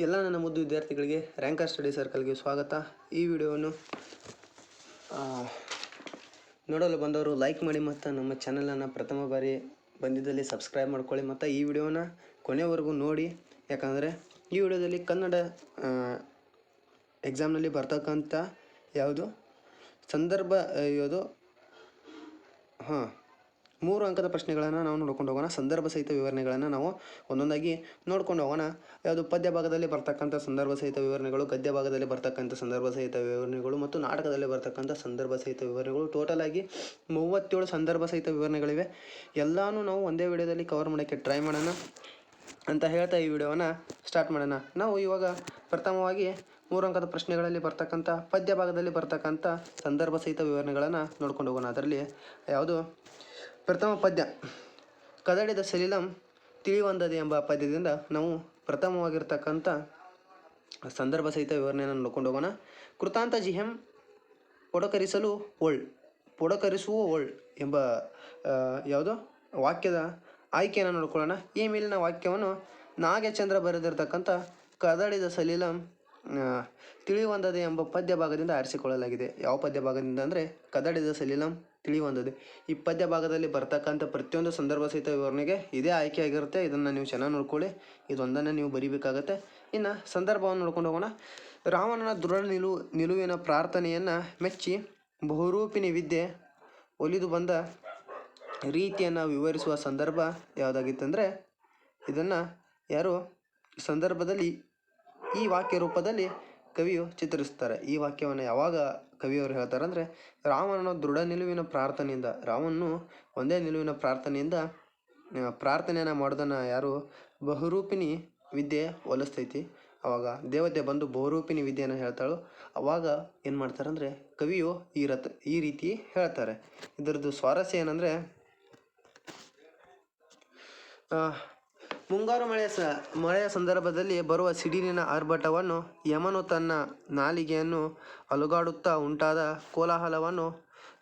ಎಲ್ಲ ನನ್ನ ಮುದ್ದು ವಿದ್ಯಾರ್ಥಿಗಳಿಗೆ ರ್ಯಾಂಕರ್ ಸ್ಟಡಿ ಸರ್ಕಲ್ಗೆ ಸ್ವಾಗತ. ಈ ವಿಡಿಯೋವನ್ನು ನೋಡಲು ಬಂದವರು ಲೈಕ್ ಮಾಡಿ ಮತ್ತು ನಮ್ಮ ಚಾನಲನ್ನು ಪ್ರಥಮ ಬಾರಿ ಬಂದಿದ್ದಲ್ಲಿ ಸಬ್ಸ್ಕ್ರೈಬ್ ಮಾಡ್ಕೊಳ್ಳಿ ಮತ್ತು ಈ ವಿಡಿಯೋನ ಕೊನೆವರೆಗೂ ನೋಡಿ. ಯಾಕಂದರೆ ಈ ವಿಡಿಯೋದಲ್ಲಿ ಕನ್ನಡ ಎಕ್ಸಾಮ್ನಲ್ಲಿ ಬರ್ತಕ್ಕಂಥ ಯಾವುದು ಸಂದರ್ಭ ಯಾವುದು 3 ಅಂಕದ ಪ್ರಶ್ನೆಗಳನ್ನು ನಾವು ನೋಡ್ಕೊಂಡು ಹೋಗೋಣ. ಸಂದರ್ಭ ಸಹಿತ ವಿವರಣೆಗಳನ್ನು ನಾವು ಒಂದೊಂದಾಗಿ ನೋಡ್ಕೊಂಡು ಹೋಗೋಣ. ಯಾವುದು ಪದ್ಯ ಭಾಗದಲ್ಲಿ ಬರ್ತಕ್ಕಂಥ ಸಂದರ್ಭ ಸಹಿತ ವಿವರಣೆಗಳು, ಗದ್ಯ ಭಾಗದಲ್ಲಿ ಬರ್ತಕ್ಕಂಥ ಸಂದರ್ಭ ಸಹಿತ ವಿವರಣೆಗಳು ಮತ್ತು ನಾಟಕದಲ್ಲಿ ಬರ್ತಕ್ಕಂಥ ಸಂದರ್ಭ ಸಹಿತ ವಿವರಣೆಗಳು. ಟೋಟಲ್ ಆಗಿ 37 ಸಂದರ್ಭ ಸಹಿತ ವಿವರಣೆಗಳಿವೆ. ಎಲ್ಲನೂ ನಾವು ಒಂದೇ ವಿಡಿಯೋದಲ್ಲಿ ಕವರ್ ಮಾಡೋಕ್ಕೆ ಟ್ರೈ ಮಾಡೋಣ ಅಂತ ಹೇಳ್ತಾ ಈ ವಿಡಿಯೋವನ್ನು ಸ್ಟಾರ್ಟ್ ಮಾಡೋಣ. ನಾವು ಇವಾಗ ಪ್ರಥಮವಾಗಿ 3 ಅಂಕದ ಪ್ರಶ್ನೆಗಳಲ್ಲಿ ಬರ್ತಕ್ಕಂಥ ಪದ್ಯ ಭಾಗದಲ್ಲಿ ಬರ್ತಕ್ಕಂಥ ಸಂದರ್ಭ ಸಹಿತ ವಿವರಣೆಗಳನ್ನು ನೋಡ್ಕೊಂಡು ಹೋಗೋಣ. ಅದರಲ್ಲಿ ಯಾವುದು ಪ್ರಥಮ ಪದ್ಯ ಕದಡಿದ ಸಲಿಲಂ ತಿಳಿವಂದದೆ ಎಂಬ ಪದ್ಯದಿಂದ ನಾವು ಪ್ರಥಮವಾಗಿರ್ತಕ್ಕಂಥ ಸಂದರ್ಭ ಸಹಿತ ವಿವರಣೆಯನ್ನು ನೋಡ್ಕೊಂಡು ಹೋಗೋಣ. ಕೃತಾಂತ ಜಿಹೆಂ ಪೊಡಕರಿಸುವ ಒಳ್ ಎಂಬ ಯಾವುದು ವಾಕ್ಯದ ಆಯ್ಕೆಯನ್ನು ನೋಡ್ಕೊಳ್ಳೋಣ. ಈ ಮೇಲಿನ ವಾಕ್ಯವನ್ನು ನಾಗಚಂದ್ರ ಬರೆದಿರ್ತಕ್ಕಂಥ ಕದಡಿದ ಸಲಿಲಂ ತಿಳಿವಂದದೆ ಎಂಬ ಪದ್ಯ ಭಾಗದಿಂದ ಆರಿಸಿಕೊಳ್ಳಲಾಗಿದೆ. ಯಾವ ಪದ್ಯ ಭಾಗದಿಂದ ಅಂದರೆ ಕದಡಿದ ಸಲಿಲಂ ತಿಳಿವಂದದೆ. ಈ ಪದ್ಯ ಭಾಗದಲ್ಲಿ ಬರ್ತಕ್ಕಂಥ ಪ್ರತಿಯೊಂದು ಸಂದರ್ಭ ಸಹಿತ ವಿವರಣೆಗೆ ಇದೇ ಆಯ್ಕೆ ಆಗಿರುತ್ತೆ. ಇದನ್ನು ನೀವು ಚೆನ್ನಾಗಿ ನೋಡ್ಕೊಳ್ಳಿ. ಇದೊಂದನ್ನು ನೀವು ಬರಿಬೇಕಾಗತ್ತೆ. ಇನ್ನು ಸಂದರ್ಭವನ್ನು ನೋಡ್ಕೊಂಡು ಹೋಗೋಣ. ರಾವಣನ ದೃಢ ನಿಲುವಿನ ಪ್ರಾರ್ಥನೆಯನ್ನು ಮೆಚ್ಚಿ ಬಹುರೂಪಿಣಿ ವಿದ್ಯೆ ಒಲಿದು ಬಂದ ರೀತಿಯನ್ನು ವಿವರಿಸುವ ಸಂದರ್ಭ ಯಾವುದಾಗಿತ್ತಂದರೆ ಇದನ್ನು ಯಾರು ಸಂದರ್ಭದಲ್ಲಿ ಈ ವಾಕ್ಯ ರೂಪದಲ್ಲಿ ಕವಿಯು ಚಿತ್ರಿಸ್ತಾರೆ. ಈ ವಾಕ್ಯವನ್ನು ಯಾವಾಗ ಕವಿಯವರು ಹೇಳ್ತಾರೆ ಅಂದರೆ ರಾವಣನ ದೃಢ ನಿಲುವಿನ ಪ್ರಾರ್ಥನೆಯಿಂದ, ರಾವಣನು ಒಂದೇ ನಿಲುವಿನ ಪ್ರಾರ್ಥನೆಯನ್ನು ಮಾಡೋದನ್ನು ಯಾರು ಬಹುರೂಪಿಣಿ ವಿದ್ಯೆ ಒಲಿಸ್ತೈತಿ. ಅವಾಗ ದೇವತೆ ಬಂದು ಬಹುರೂಪಿಣಿ ವಿದ್ಯೆಯನ್ನು ಹೇಳ್ತಾಳು. ಅವಾಗ ಏನು ಮಾಡ್ತಾರೆ ಅಂದರೆ ಕವಿಯು ಈ ರೀತಿ ಹೇಳ್ತಾರೆ. ಇದರದ್ದು ಸ್ವಾರಸ್ಯ ಏನಂದರೆ ಮುಂಗಾರು ಮಳೆಯ ಸಂದರ್ಭದಲ್ಲಿ ಬರುವ ಸಿಡಿಲಿನ ಆರ್ಭಟವನ್ನು, ಯಮನು ತನ್ನ ನಾಲಿಗೆಯನ್ನು ಅಲುಗಾಡುತ್ತಾ ಉಂಟಾದ ಕೋಲಾಹಲವನ್ನು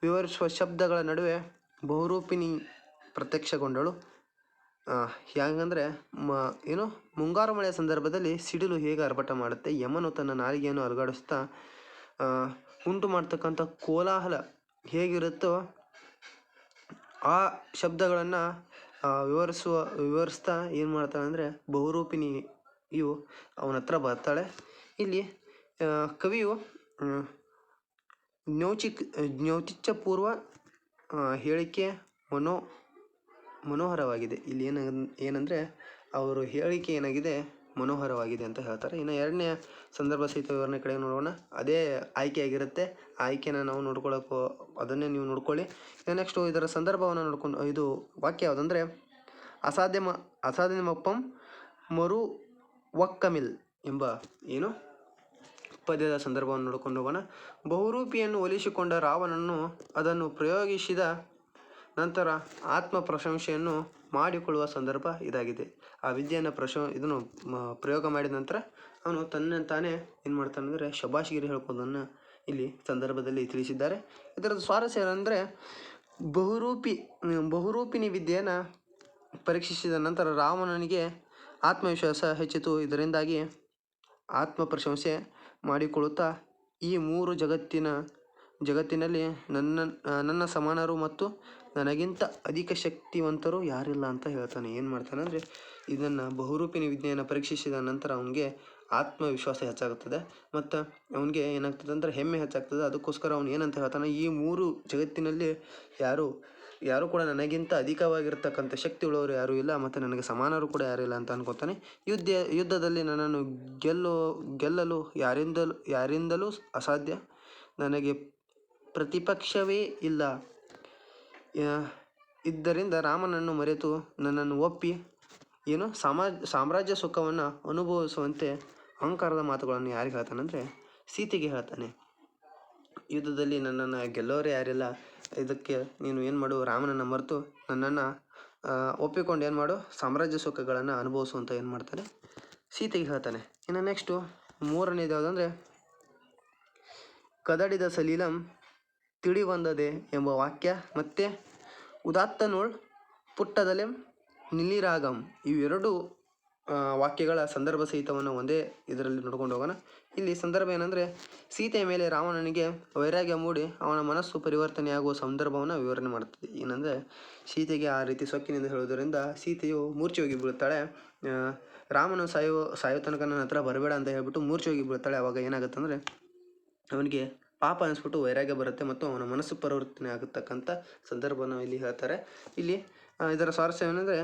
ವಿವರಿಸುವ ಶಬ್ದಗಳ ನಡುವೆ ಬಹುರೂಪಿಣಿ ಪ್ರತ್ಯಕ್ಷಗೊಂಡಳು. ಹೇಗಂದರೆ ಮುಂಗಾರು ಮಳೆಯ ಸಂದರ್ಭದಲ್ಲಿ ಸಿಡಿಲು ಹೇಗೆ ಆರ್ಭಟ ಮಾಡುತ್ತೆ, ಯಮನು ತನ್ನ ನಾಲಿಗೆಯನ್ನು ಅಲುಗಾಡಿಸ್ತಾ ಉಂಟು ಮಾಡ್ತಕ್ಕಂಥ ಕೋಲಾಹಲ ಹೇಗಿರುತ್ತೋ ಆ ಶಬ್ದಗಳನ್ನು ವಿವರಿಸ್ತಾ ಏನು ಮಾಡ್ತಾಳೆ ಅಂದರೆ ಬಹುರೂಪಿಣಿಯು ಅವನ ಹತ್ರ ಬರ್ತಾಳೆ. ಇಲ್ಲಿ ಕವಿಯು ಜ್ಞೌತಿಚ್ಛಪೂರ್ವ ಹೇಳಿಕೆ ಮನೋಹರವಾಗಿದೆ. ಇಲ್ಲಿ ಏನಂದರೆ ಅವರು ಹೇಳಿಕೆ ಏನಾಗಿದೆ ಮನೋಹರವಾಗಿದೆ ಅಂತ ಹೇಳ್ತಾರೆ. ಇನ್ನು ಎರಡನೇ ಸಂದರ್ಭ ಸಹಿತ ವಿವರಣೆ ಕಡೆ ನೋಡೋಣ. ಅದೇ ಆಯ್ಕೆ ಆಗಿರುತ್ತೆ. ಆಯ್ಕೆನ ನಾವು ನೋಡ್ಕೊಳ್ಳೋಕ್ಕೂ ಅದನ್ನೇ ನೀವು ನೋಡ್ಕೊಳ್ಳಿ. ನೆಕ್ಸ್ಟು ಇದರ ಸಂದರ್ಭವನ್ನು ನೋಡ್ಕೊಂಡು ಇದು ವಾಕ್ಯ ಯಾವುದಂದರೆ ಅಸಾಧ್ಯಮಪ್ಪಂ ಮರುವಕ್ಕಮಿಲ್ ಎಂಬ ಪದ್ಯದ ಸಂದರ್ಭವನ್ನು ನೋಡ್ಕೊಂಡು ಹೋಗೋಣ. ಬಹುರೂಪಿಯನ್ನು ಒಲಿಸಿಕೊಂಡ ರಾವಣನು ಅದನ್ನು ಪ್ರಯೋಗಿಸಿದ ನಂತರ ಆತ್ಮ ಪ್ರಶಂಸೆಯನ್ನು ಮಾಡಿಕೊಳ್ಳುವ ಸಂದರ್ಭ ಇದಾಗಿದೆ. ಆ ವಿದ್ಯೆಯನ್ನು ಇದನ್ನು ಪ್ರಯೋಗ ಮಾಡಿದ ನಂತರ ಅವನು ತಾನೇ ಏನು ಮಾಡ್ತಾನೆ ಅಂದರೆ ಶಬಾಷ್ಗಿರಿ ಹೇಳ್ಕೋದನ್ನು ಇಲ್ಲಿ ಸಂದರ್ಭದಲ್ಲಿ ತಿಳಿಸಿದ್ದಾರೆ. ಇದರದ್ದು ಸ್ವಾರಸ್ಯ ಏನಂದರೆ ಬಹುರೂಪಿಣಿ ವಿದ್ಯೆಯನ್ನು ಪರೀಕ್ಷಿಸಿದ ನಂತರ ರಾವಣನಿಗೆ ಆತ್ಮವಿಶ್ವಾಸ ಹೆಚ್ಚಿತು. ಇದರಿಂದಾಗಿ ಆತ್ಮ ಪ್ರಶಂಸೆ ಮಾಡಿಕೊಳ್ಳುತ್ತಾ ಈ 3 ಜಗತ್ತಿನಲ್ಲಿ ನನ್ನ ಸಮಾನರು ಮತ್ತು ನನಗಿಂತ ಅಧಿಕ ಶಕ್ತಿವಂತರು ಯಾರಿಲ್ಲ ಅಂತ ಹೇಳ್ತಾನೆ. ಏನು ಮಾಡ್ತಾನೆ ಅಂದರೆ ಇದನ್ನು ಬಹುರೂಪಿಣಿ ವಿದ್ಯೆಯನ್ನು ಪರೀಕ್ಷಿಸಿದ ನಂತರ ಅವನಿಗೆ ಆತ್ಮವಿಶ್ವಾಸ ಹೆಚ್ಚಾಗುತ್ತದೆ ಮತ್ತು ಅವನಿಗೆ ಏನಾಗ್ತದೆ ಅಂದರೆ ಹೆಮ್ಮೆ ಹೆಚ್ಚಾಗ್ತದೆ. ಅದಕ್ಕೋಸ್ಕರ ಅವನು ಏನಂತ ಹೇಳ್ತಾನೆ, ಈ 3 ಜಗತ್ತಿನಲ್ಲಿ ಯಾರು ಕೂಡ ನನಗಿಂತ ಅಧಿಕವಾಗಿರ್ತಕ್ಕಂಥ ಶಕ್ತಿ ಉಳ್ಳವರು ಯಾರೂ ಇಲ್ಲ ಮತ್ತು ನನಗೆ ಸಮಾನರು ಕೂಡ ಯಾರೂ ಇಲ್ಲ ಅಂತ ಅನ್ಕೋತಾನೆ. ಯುದ್ಧದಲ್ಲಿ ನನ್ನನ್ನು ಗೆಲ್ಲಲು ಯಾರಿಂದಲೂ ಅಸಾಧ್ಯ, ನನಗೆ ಪ್ರತಿಪಕ್ಷವೇ ಇಲ್ಲ. ಇದರಿಂದ ರಾಮನನ್ನು ಮರೆತು ನನ್ನನ್ನು ಒಪ್ಪಿ ಸಾಮ್ರಾಜ್ಯ ಸುಖವನ್ನು ಅನುಭವಿಸುವಂತೆ ಅಹಂಕಾರದ ಮಾತುಗಳನ್ನು ಯಾರಿಗೆ ಹೇಳ್ತಾನೆ ಅಂದರೆ ಸೀತೆಗೆ ಹೇಳ್ತಾನೆ. ಯುದ್ಧದಲ್ಲಿ ನನ್ನನ್ನು ಗೆಲ್ಲೋರೇ ಯಾರಿಲ್ಲ, ಇದಕ್ಕೆ ನೀನು ಏನು ಮಾಡು, ರಾಮನನ್ನು ಮರೆತು ನನ್ನನ್ನು ಒಪ್ಪಿಕೊಂಡು ಏನು ಮಾಡು, ಸಾಮ್ರಾಜ್ಯ ಸುಖಗಳನ್ನು ಅನುಭವಿಸುವಂತ ಏನು ಮಾಡ್ತಾನೆ ಸೀತೆಗೆ ಹೇಳ್ತಾನೆ. ಇನ್ನು ನೆಕ್ಸ್ಟು ಮೂರನೇದು ಯಾವುದಂದರೆ ಕದಡಿದ ಸಲೀಲಂ ತಿಳಿವಂದದೆ ಎಂಬ ವಾಕ್ಯ ಮತ್ತು ಉದಾತ್ತ ನೋಳ್ ಪುಟ್ಟದಲೆಂ ನಿಲಿರಾಗಂ ಇವೆರಡು ವಾಕ್ಯಗಳ ಸಂದರ್ಭ ಸಹಿತವನ್ನು ಒಂದೇ ಇದರಲ್ಲಿ ನೋಡ್ಕೊಂಡು ಹೋಗೋಣ. ಇಲ್ಲಿ ಸಂದರ್ಭ ಏನಂದರೆ, ಸೀತೆಯ ಮೇಲೆ ರಾವಣನಿಗೆ ವೈರಾಗ್ಯ ಮೂಡಿ ಅವನ ಮನಸ್ಸು ಪರಿವರ್ತನೆಯಾಗುವ ಸಂದರ್ಭವನ್ನು ವಿವರಣೆ ಮಾಡುತ್ತದೆ. ಏನಂದರೆ, ಸೀತೆಗೆ ಆ ರೀತಿ ಸೊಕ್ಕಿನಿಂದ ಹೇಳುವುದರಿಂದ ಸೀತೆಯು ಮೂರ್ಛೆ ಹೋಗಿ ಬೀಳುತ್ತಾಳೆ. ರಾಮನು ಸಾಯೋ ತನಕ ನನ್ನ ಹತ್ರ ಬರಬೇಡ ಅಂತ ಹೇಳ್ಬಿಟ್ಟು ಮೂರ್ಛೆ ಹೋಗಿ ಬೀಳ್ತಾಳೆ. ಅವಾಗ ಏನಾಗುತ್ತೆ ಅಂದರೆ, ಅವನಿಗೆ ಪಾಪ ಅನಿಸ್ಬಿಟ್ಟು ವೈರಾಗ್ಯ ಬರುತ್ತೆ ಮತ್ತು ಅವನ ಮನಸ್ಸು ಪರಿವರ್ತನೆ ಆಗತಕ್ಕಂಥ ಸಂದರ್ಭವನ್ನು ಇಲ್ಲಿ ಹೇಳ್ತಾರೆ. ಇಲ್ಲಿ ಇದರ ಸ್ವಾರಸ್ಯ ಏನೆಂದರೆ,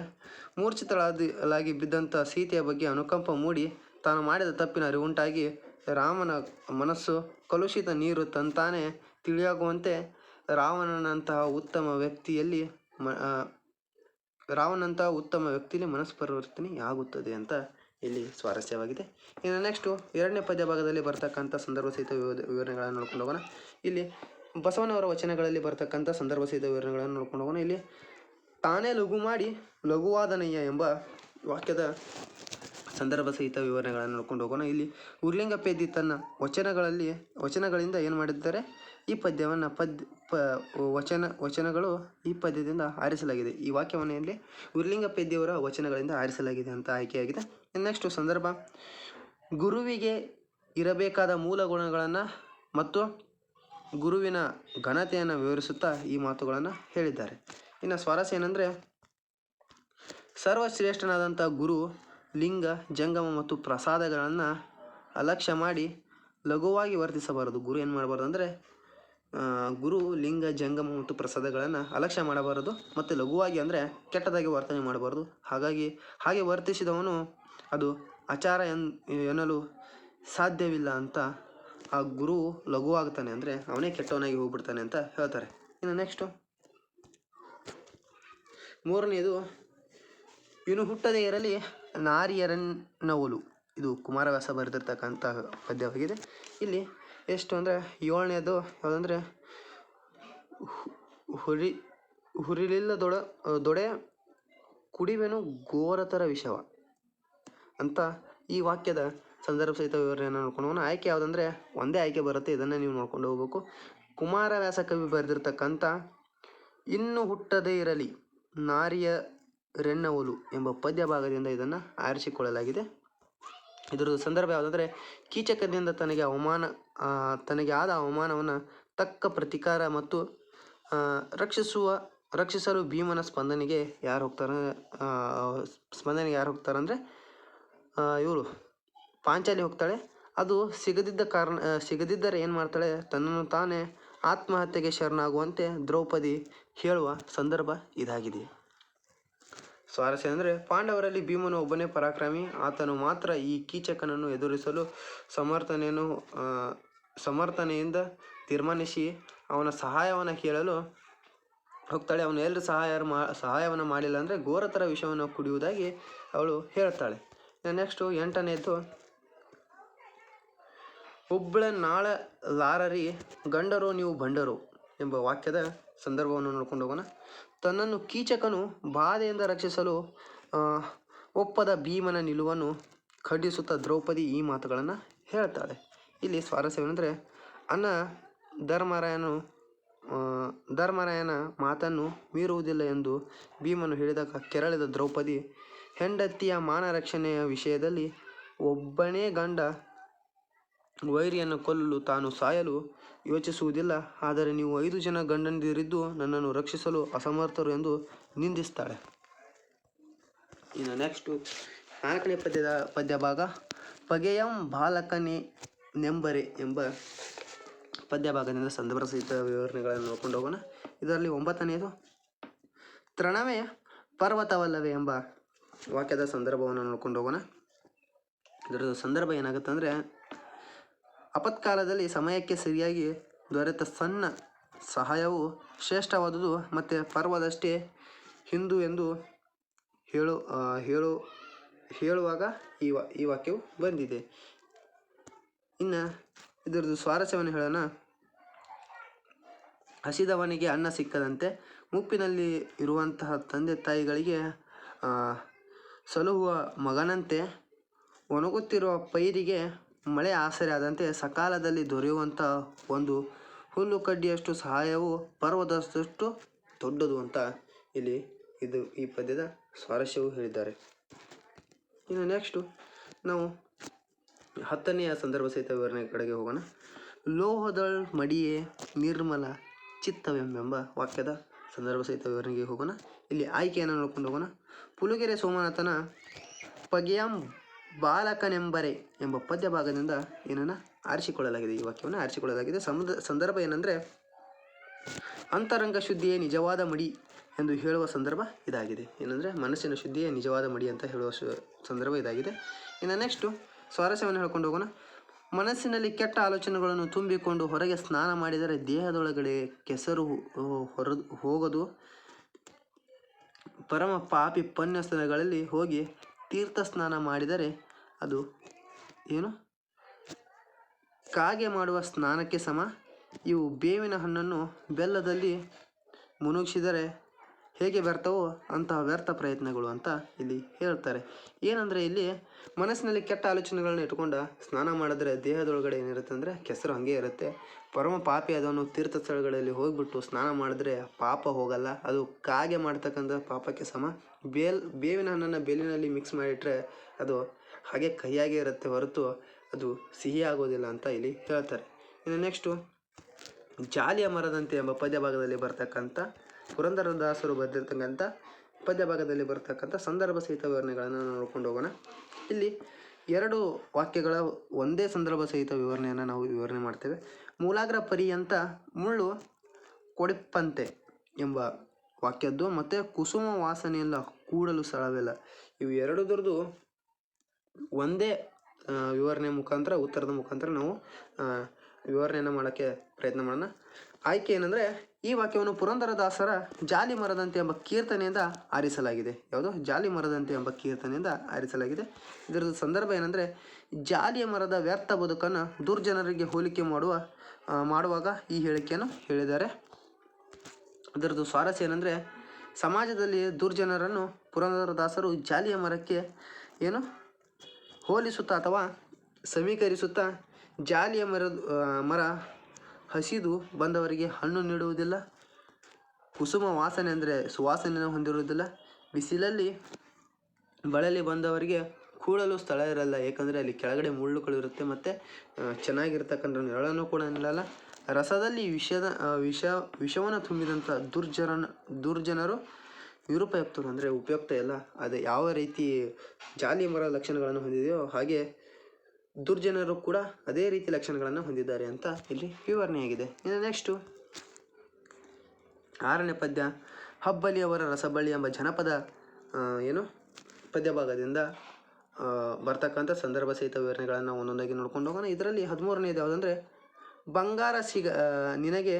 ಮೂರ್ಛಿತಳಾಗಿ ಬಿದ್ದಂಥ ಸೀತೆಯ ಬಗ್ಗೆ ಅನುಕಂಪ ಮೂಡಿ ತಾನು ಮಾಡಿದ ತಪ್ಪಿನ ಅರಿವುಂಟಾಗಿ ರಾಮನ ಮನಸ್ಸು ಕಲುಷಿತ ನೀರು ತಂತಾನೆ ತಿಳಿಯಾಗುವಂತೆ ರಾವಣನಂತಹ ಉತ್ತಮ ವ್ಯಕ್ತಿಯಲ್ಲಿ ಮನಸ್ಸು ಪರಿವರ್ತನೆ ಆಗುತ್ತದೆ ಅಂತ ಇಲ್ಲಿ ಸ್ವಾರಸ್ಯವಾಗಿದೆ. ಇನ್ನು ನೆಕ್ಸ್ಟು ಎರಡನೇ ಪದ್ಯ ಭಾಗದಲ್ಲಿ ಬರ್ತಕ್ಕಂಥ ಸಂದರ್ಭ ಸಹಿತ ವಿವರಣೆಗಳನ್ನು ನೋಡ್ಕೊಂಡು ಹೋಗೋಣ. ಇಲ್ಲಿ ಬಸವನವರ ವಚನಗಳಲ್ಲಿ ಬರ್ತಕ್ಕಂಥ ಸಂದರ್ಭ ಸಹಿತ ವಿವರಣೆಗಳನ್ನು ನೋಡ್ಕೊಂಡು ಹೋಗೋಣ. ಇಲ್ಲಿ ತಾನೇ ಲಘು ಮಾಡಿ ಲಘುವಾದನಯ್ಯ ಎಂಬ ವಾಕ್ಯದ ಸಂದರ್ಭ ಸಹಿತ ವಿವರಣೆಗಳನ್ನು ನೋಡ್ಕೊಂಡು ಹೋಗೋಣ. ಇಲ್ಲಿ ಉರ್ಲಿಂಗ ಪೇದಿ ತನ್ನ ವಚನಗಳಿಂದ ಏನು ಮಾಡಿದ್ದಾರೆ, ಈ ಪದ್ಯವನ್ನು ವಚನಗಳು ಈ ಪದ್ಯದಿಂದ ಆರಿಸಲಾಗಿದೆ. ಈ ವಾಕ್ಯವನ್ನು ಇಲ್ಲಿ ಉರ್ಲಿಂಗ ಪೇದಿಯವರ ವಚನಗಳಿಂದ ಆರಿಸಲಾಗಿದೆ ಅಂತ ಆಯ್ಕೆಯಾಗಿದೆ. ನೆಕ್ಸ್ಟು ಸಂದರ್ಭ, ಗುರುವಿಗೆ ಇರಬೇಕಾದ ಮೂಲ ಗುಣಗಳನ್ನು ಮತ್ತು ಗುರುವಿನ ಘನತೆಯನ್ನು ವಿವರಿಸುತ್ತಾ ಈ ಮಾತುಗಳನ್ನು ಹೇಳಿದ್ದಾರೆ. ಇನ್ನು ಸ್ವಾರಸ್ಯ ಏನಂದರೆ, ಸರ್ವಶ್ರೇಷ್ಠನಾದಂಥ ಗುರು ಲಿಂಗ ಜಂಗಮ ಮತ್ತು ಪ್ರಸಾದಗಳನ್ನು ಅಲಕ್ಷ್ಯ ಮಾಡಿ ಲಘುವಾಗಿ ವರ್ತಿಸಬಾರದು. ಗುರು ಏನು ಮಾಡಬಾರ್ದು ಅಂದರೆ, ಗುರು ಲಿಂಗ ಜಂಗಮ ಮತ್ತು ಪ್ರಸಾದಗಳನ್ನು ಅಲಕ್ಷ್ಯ ಮಾಡಬಾರದು ಮತ್ತು ಲಘುವಾಗಿ ಅಂದರೆ ಕೆಟ್ಟದಾಗಿ ವರ್ತನೆ ಮಾಡಬಾರ್ದು. ಹಾಗೆ ವರ್ತಿಸಿದವನು ಅದು ಆಚಾರ ಎನ್ನಲು ಸಾಧ್ಯವಿಲ್ಲ ಅಂತ ಆ ಗುರು ಲಘುವಾಗ್ತಾನೆ, ಅಂದರೆ ಅವನೇ ಕೆಟ್ಟವನಾಗಿ ಹೋಗ್ಬಿಡ್ತಾನೆ ಅಂತ ಹೇಳ್ತಾರೆ. ಇನ್ನು ನೆಕ್ಸ್ಟು ಮೂರನೆಯದು, ಇನ್ನು ಹುಟ್ಟದೇ ಇರಲಿ ನಾರಿಯರನ್ನವಲು. ಇದು ಕುಮಾರವ್ಯಾಸ ಬರೆದಿರ್ತಕ್ಕಂಥ ಪದ್ಯವಾಗಿದೆ. ಇಲ್ಲಿ ಎಷ್ಟು ಅಂದರೆ, ಏಳನೇದು ಯಾವುದಂದರೆ, ಹುರಿಲಿಲ್ಲ ದೊಡೆ ಕುಡಿವೆನು ಘೋರತರ ವಿಷವ ಅಂತ ಈ ವಾಕ್ಯದ ಸಂದರ್ಭ ಸಹಿತ ವಿವರಣೆಯನ್ನು ನೋಡ್ಕೊಂಡು ಆಯ್ಕೆ ಯಾವುದಂದರೆ, ಒಂದೇ ಆಯ್ಕೆ ಬರುತ್ತೆ, ಇದನ್ನು ನೀವು ನೋಡ್ಕೊಂಡು ಹೋಗ್ಬೇಕು. ಕುಮಾರವ್ಯಾಸ ಕವಿ ಬರೆದಿರ್ತಕ್ಕಂಥ ಇನ್ನು ಹುಟ್ಟದೇ ಇರಲಿ ನಾರಿಯರೆನ್ನವಲು ಎಂಬ ಪದ್ಯ ಭಾಗದಿಂದ ಇದನ್ನು ಆರಿಸಿಕೊಳ್ಳಲಾಗಿದೆ. ಇದರ ಸಂದರ್ಭ ಯಾವುದಂದರೆ, ಕೀಚಕದಿಂದ ತನಗೆ ಆದ ಅವಮಾನವನ್ನು ತಕ್ಕ ಪ್ರತಿಕಾರ ಮತ್ತು ರಕ್ಷಿಸಲು ಭೀಮನ ಸ್ಪಂದನೆಗೆ ಯಾರು ಹೋಗ್ತಾರಂದರೆ ಇವಳು ಪಾಂಚಾಲಿ ಹೋಗ್ತಾಳೆ. ಅದು ಸಿಗದಿದ್ದರೆ ಏನು ಮಾಡ್ತಾಳೆ, ತನ್ನನ್ನು ತಾನೇ ಆತ್ಮಹತ್ಯೆಗೆ ಶರಣಾಗುವಂತೆ ದ್ರೌಪದಿ ಹೇಳುವ ಸಂದರ್ಭ ಇದಾಗಿದೆ. ಸ್ವಾರಸ್ಯ ಅಂದರೆ, ಪಾಂಡವರಲ್ಲಿ ಭೀಮನು ಒಬ್ಬನೇ ಪರಾಕ್ರಮಿ. ಆತನು ಮಾತ್ರ ಈ ಕೀಚಕನನ್ನು ಎದುರಿಸಲು ಸಮರ್ಥನೆಯಿಂದ ತೀರ್ಮಾನಿಸಿ ಅವನ ಸಹಾಯವನ್ನು ಕೇಳಲು ಹೋಗ್ತಾಳೆ. ಅವನು ಎಲ್ಲರೂ ಸಹಾಯವನ್ನು ಮಾಡಿಲ್ಲ ಅಂದರೆ ಘೋರತರ ವಿಷವನ್ನು ಕುಡಿಯುವುದಾಗಿ ಅವಳು ಹೇಳ್ತಾಳೆ. ನೆಕ್ಸ್ಟು ಎಂಟನೇದು, ಹುಬ್ಬಳ ನಾಳಲಾರರಿ ಗಂಡರು ನೀವು ಬಂಡರು ಎಂಬ ವಾಕ್ಯದ ಸಂದರ್ಭವನ್ನು ನೋಡ್ಕೊಂಡು ಹೋಗೋಣ. ತನ್ನನ್ನು ಕೀಚಕನು ಬಾಧೆಯಿಂದ ರಕ್ಷಿಸಲು ಒಪ್ಪದ ಭೀಮನ ನಿಲುವನ್ನು ಖಂಡಿಸುತ್ತಾ ದ್ರೌಪದಿ ಈ ಮಾತುಗಳನ್ನು ಹೇಳ್ತಾಳೆ. ಇಲ್ಲಿ ಸ್ವಾರಸ್ಯವೇನೆಂದರೆ, ಅಣ್ಣ ಧರ್ಮರಾಯನ ಮಾತನ್ನು ಮೀರುವುದಿಲ್ಲ ಎಂದು ಭೀಮನು ಹೇಳಿದಾಗ ಕೆರಳಿದ ದ್ರೌಪದಿ, ಹೆಂಡತಿಯ ಮಾನರಕ್ಷಣೆಯ ವಿಷಯದಲ್ಲಿ ಒಬ್ಬನೇ ಗಂಡ ವೈರಿಯನ್ನು ಕೊಲ್ಲಲು ತಾನು ಸಾಯಲು ಯೋಚಿಸುವುದಿಲ್ಲ, ಆದರೆ ನೀವು 5 ಜನ ಗಂಡಂದಿರಿದ್ದು ನನ್ನನ್ನು ರಕ್ಷಿಸಲು ಅಸಮರ್ಥರು ಎಂದು ನಿಂದಿಸ್ತಾಳೆ. ಇನ್ನು ನೆಕ್ಸ್ಟು 4ನೇ ಪದ್ಯ ಭಾಗ, ಪಗೆಯಂ ಬಾಲಕನೆಂಬರೆ ಎಂಬ ಪದ್ಯ ಭಾಗದಿಂದ ಸಂದರ್ಭ ಸಹಿತ ವಿವರಣೆಗಳನ್ನು ನೋಡ್ಕೊಂಡು ಹೋಗೋಣ. ಇದರಲ್ಲಿ 9ನೇದು, ತೃಣವೇ ಪರ್ವತವಲ್ಲವೇ ಎಂಬ ವಾಕ್ಯದ ಸಂದರ್ಭವನ್ನು ನೋಡ್ಕೊಂಡು ಹೋಗೋಣ. ಇದರ ಸಂದರ್ಭ ಏನಾಗುತ್ತೆ ಅಂದರೆ, ಆಪತ್ಕಾಲದಲ್ಲಿ ಸಮಯಕ್ಕೆ ಸರಿಯಾಗಿ ದೊರೆತ ಸಣ್ಣ ಸಹಾಯವು ಶ್ರೇಷ್ಠವಾದುದು ಮತ್ತು ಪರ್ವದಷ್ಟೇ ಹಿಂದು ಎಂದು ಹೇಳುವಾಗ ಈ ವಾಕ್ಯವು ಬಂದಿದೆ. ಇನ್ನು ಇದರದ್ದು ಸ್ವಾರಸ್ಯವನ್ನು ಹೇಳೋಣ. ಹಸಿದವನಿಗೆ ಅನ್ನ ಸಿಕ್ಕದಂತೆ ಮುಪ್ಪಿನಲ್ಲಿ ಇರುವಂತಹ ತಂದೆ ತಾಯಿಗಳಿಗೆ ಸಲಹುವ ಮಗನಂತೆ ಒಣಗುತ್ತಿರುವ ಪೈರಿಗೆ ಮಳೆ ಆಸರೆ ಆದಂತೆ ಸಕಾಲದಲ್ಲಿ ದೊರೆಯುವಂಥ ಒಂದು ಹುಲ್ಲು ಕಡ್ಡಿಯಷ್ಟು ಸಹಾಯವು ಪರ್ವತದಷ್ಟು ದೊಡ್ಡದು ಅಂತ ಈ ಪದ್ಯದ ಸ್ವಾರಸ್ಯವು ಹೇಳಿದ್ದಾರೆ. ಇನ್ನು ನೆಕ್ಸ್ಟು ನಾವು 10ನೆಯ ಸಂದರ್ಭ ಸಹಿತ ವಿವರಣೆ ಕಡೆಗೆ ಹೋಗೋಣ. ಲೋಹದಳ್ ಮಡಿಯೇ ನಿರ್ಮಲ ಚಿತ್ತವೆಂಬ ವಾಕ್ಯದ ಸಂದರ್ಭ ಸಹಿತ ವಿವರಣೆಗೆ ಹೋಗೋಣ. ಇಲ್ಲಿ ಆಯ್ಕೆಯನ್ನು ನೋಡ್ಕೊಂಡು ಹೋಗೋಣ. ಪುಲುಗೆರೆ ಸೋಮನಾಥನ ಪಗೆಯಂ ಬಾಲಕನೆಂಬರೆ ಎಂಬ ಪದ್ಯ ಭಾಗದಿಂದ ಏನನ್ನು ಆರಿಸಿಕೊಳ್ಳಲಾಗಿದೆ, ಈ ವಾಕ್ಯವನ್ನು ಆರಿಸಿಕೊಳ್ಳಲಾಗಿದೆ. ಸಂದರ್ಭ ಏನಂದರೆ ಅಂತರಂಗ ಶುದ್ಧಿಯೇ ನಿಜವಾದ ಮಡಿ ಎಂದು ಹೇಳುವ ಸಂದರ್ಭ ಇದಾಗಿದೆ. ಏನಂದರೆ ಮನಸ್ಸಿನ ಶುದ್ಧಿಯೇ ನಿಜವಾದ ಮಡಿ ಅಂತ ಹೇಳುವ ಸಂದರ್ಭ ಇದಾಗಿದೆ. ಇನ್ನು ನೆಕ್ಸ್ಟು ಸ್ವಾರಸ್ಯವನ್ನು ಹೇಳ್ಕೊಂಡು ಹೋಗೋಣ. ಮನಸ್ಸಿನಲ್ಲಿ ಕೆಟ್ಟ ಆಲೋಚನೆಗಳನ್ನು ತುಂಬಿಕೊಂಡು ಹೊರಗೆ ಸ್ನಾನ ಮಾಡಿದರೆ ದೇಹದೊಳಗಡೆ ಕೆಸರು ಹೋಗದು. ಪರಮ ಪಾಪಿ ಪುಣ್ಯಸ್ಥಳಗಳಲ್ಲಿ ಹೋಗಿ ತೀರ್ಥ ಸ್ನಾನ ಮಾಡಿದರೆ ಅದು ಏನು ಕಾಗೆ ಮಾಡುವ ಸ್ನಾನಕ್ಕೆ ಸಮ. ಇವು ಬೇವಿನ ಹಣ್ಣನ್ನು ಬೆಲ್ಲದಲ್ಲಿ ಮುನುಗಿಸಿದರೆ ಹೇಗೆ ವ್ಯರ್ಥವೋ ಅಂತಹ ವ್ಯರ್ಥ ಪ್ರಯತ್ನಗಳು ಅಂತ ಇಲ್ಲಿ ಹೇಳ್ತಾರೆ. ಏನಂದರೆ ಇಲ್ಲಿ ಮನಸ್ಸಿನಲ್ಲಿ ಕೆಟ್ಟ ಆಲೋಚನೆಗಳನ್ನ ಇಟ್ಕೊಂಡು ಸ್ನಾನ ಮಾಡಿದ್ರೆ ದೇಹದೊಳಗಡೆ ಏನಿರುತ್ತೆ ಅಂದರೆ ಕೆಸರು ಹಾಗೆ ಇರುತ್ತೆ. ಪರಮ ಪಾಪಿ ಅದನ್ನು ತೀರ್ಥ ಸ್ಥಳಗಳಲ್ಲಿ ಹೋಗಿಬಿಟ್ಟು ಸ್ನಾನ ಮಾಡಿದ್ರೆ ಪಾಪ ಹೋಗಲ್ಲ, ಅದು ಕಾಗೆ ಮಾಡ್ತಕ್ಕಂಥ ಪಾಪಕ್ಕೆ ಸಮ. ಬೇವಿನ ಹಣ್ಣನ್ನು ಬೇಲಿನಲ್ಲಿ ಮಿಕ್ಸ್ ಮಾಡಿಟ್ರೆ ಅದು ಹಾಗೆ ಕಹಿಯಾಗೇ ಇರುತ್ತೆ ಹೊರತು ಅದು ಸಿಹಿ ಆಗೋದಿಲ್ಲ ಅಂತ ಇಲ್ಲಿ ಹೇಳ್ತಾರೆ. ಇನ್ನು ನೆಕ್ಸ್ಟು ಜಾಲಿಯ ಮರದಂತೆ ಎಂಬ ಪದ್ಯ ಭಾಗದಲ್ಲಿ ಬರ್ತಕ್ಕಂಥ ಪುರಂದರದಾಸರು ಬರೆದಿರ್ತಕ್ಕಂಥ ಪದ್ಯ ಭಾಗದಲ್ಲಿ ಬರ್ತಕ್ಕಂಥ ಸಂದರ್ಭ ಸಹಿತ ವಿವರಣೆಗಳನ್ನು ನೋಡ್ಕೊಂಡು ಹೋಗೋಣ. ಇಲ್ಲಿ 2 ವಾಕ್ಯಗಳ ಒಂದೇ ಸಂದರ್ಭ ಸಹಿತ ವಿವರಣೆಯನ್ನು ನಾವು ವಿವರಣೆ ಮಾಡ್ತೇವೆ. ಮೂಲಾಗ್ರ ಪರ್ಯಂತ ಮುಳ್ಳು ಕೊಡಿಪ್ಪಂತೆ ಎಂಬ ವಾಕ್ಯದ್ದು ಮತ್ತು ಕುಸುಮ ವಾಸನೆಯಲ್ಲ ಕೂಡಲು ಸ್ಥಳವಿಲ್ಲ, ಇವು ಎರಡರದ್ದು ಒಂದೇ ವಿವರಣೆ ಮುಖಾಂತರ ಉತ್ತರದ ಮುಖಾಂತರ ನಾವು ವಿವರಣೆಯನ್ನು ಮಾಡೋಕ್ಕೆ ಪ್ರಯತ್ನ ಮಾಡೋಣ. ಆಯ್ಕೆ ಏನಂದರೆ ಈ ವಾಕ್ಯವನ್ನು ಪುರಂದರದಾಸರ ಜಾಲಿ ಮರದಂತೆ ಎಂಬ ಕೀರ್ತನೆಯಿಂದ ಆರಿಸಲಾಗಿದೆ. ಯಾವುದು? ಜಾಲಿ ಮರದಂತೆ ಎಂಬ ಕೀರ್ತನೆಯಿಂದ ಆರಿಸಲಾಗಿದೆ. ಇದರದ್ದು ಸಂದರ್ಭ ಏನಂದರೆ ಜಾಲಿಯ ಮರದ ವ್ಯರ್ಥ ಬದುಕನ್ನು ದುರ್ಜನರಿಗೆ ಹೋಲಿಕೆ ಮಾಡುವಾಗ ಈ ಹೇಳಿಕೆಯನ್ನು ಹೇಳಿದ್ದಾರೆ. ಇದರದ್ದು ಸ್ವಾರಸ್ಯ ಏನಂದರೆ ಸಮಾಜದಲ್ಲಿ ದುರ್ಜನರನ್ನು ಪುರಂದರದಾಸರು ಜಾಲಿಯ ಮರಕ್ಕೆ ಏನು ಹೋಲಿಸುತ್ತಾ ಅಥವಾ ಸಮೀಕರಿಸುತ್ತಾ ಜಾಲಿಯ ಮರ ಹಸಿದು ಬಂದವರಿಗೆ ಹಣ್ಣು ನೀಡುವುದಿಲ್ಲ, ಕುಸುಮ ವಾಸನೆ ಅಂದರೆ ಸುವಾಸನೆಯನ್ನು ಹೊಂದಿರುವುದಿಲ್ಲ, ಬಿಸಿಲಲ್ಲಿ ಬಳಲಿ ಬಂದವರಿಗೆ ಕೂಡಲು ಸ್ಥಳ ಇರಲ್ಲ, ಏಕೆಂದರೆ ಅಲ್ಲಿ ಕೆಳಗಡೆ ಮುಳ್ಳುಗಳಿರುತ್ತೆ ಮತ್ತು ಚೆನ್ನಾಗಿರ್ತಕ್ಕಂಥ ನೆರಳನ್ನು ಕೂಡ ನಿಲ್ಲಲ್ಲ. ರಸದಲ್ಲಿ ವಿಷವನ್ನು ತುಂಬಿದಂಥ ದುರ್ಜನರು ವಿರೂಪಯುಕ್ತರು ಅಂದರೆ ಉಪಯುಕ್ತ ಇಲ್ಲ. ಅದು ಯಾವ ರೀತಿ ಜಾಲಿ ಮರ ಲಕ್ಷಣಗಳನ್ನು ಹೊಂದಿದೆಯೋ ಹಾಗೆ ದುರ್ಜನರು ಕೂಡ ಅದೇ ರೀತಿ ಲಕ್ಷಣಗಳನ್ನು ಹೊಂದಿದ್ದಾರೆ ಅಂತ ಇಲ್ಲಿ ವಿವರಣೆಯಾಗಿದೆ. ಇನ್ನು ನೆಕ್ಸ್ಟು 6ನೇ ಪದ್ಯ ಹಬ್ಬಲಿಯವರ ರಸಬಳ್ಳಿ ಎಂಬ ಜನಪದ ಪದ್ಯ ಭಾಗದಿಂದ ಬರ್ತಕ್ಕಂಥ ಸಂದರ್ಭ ಸಹಿತ ವಿವರಣೆಗಳನ್ನು ಒಂದೊಂದಾಗಿ ನೋಡ್ಕೊಂಡು ಹೋಗೋಣ. ಇದರಲ್ಲಿ 13ನೇದು ಯಾವುದಂದರೆ ಬಂಗಾರ ನಿನಗೆ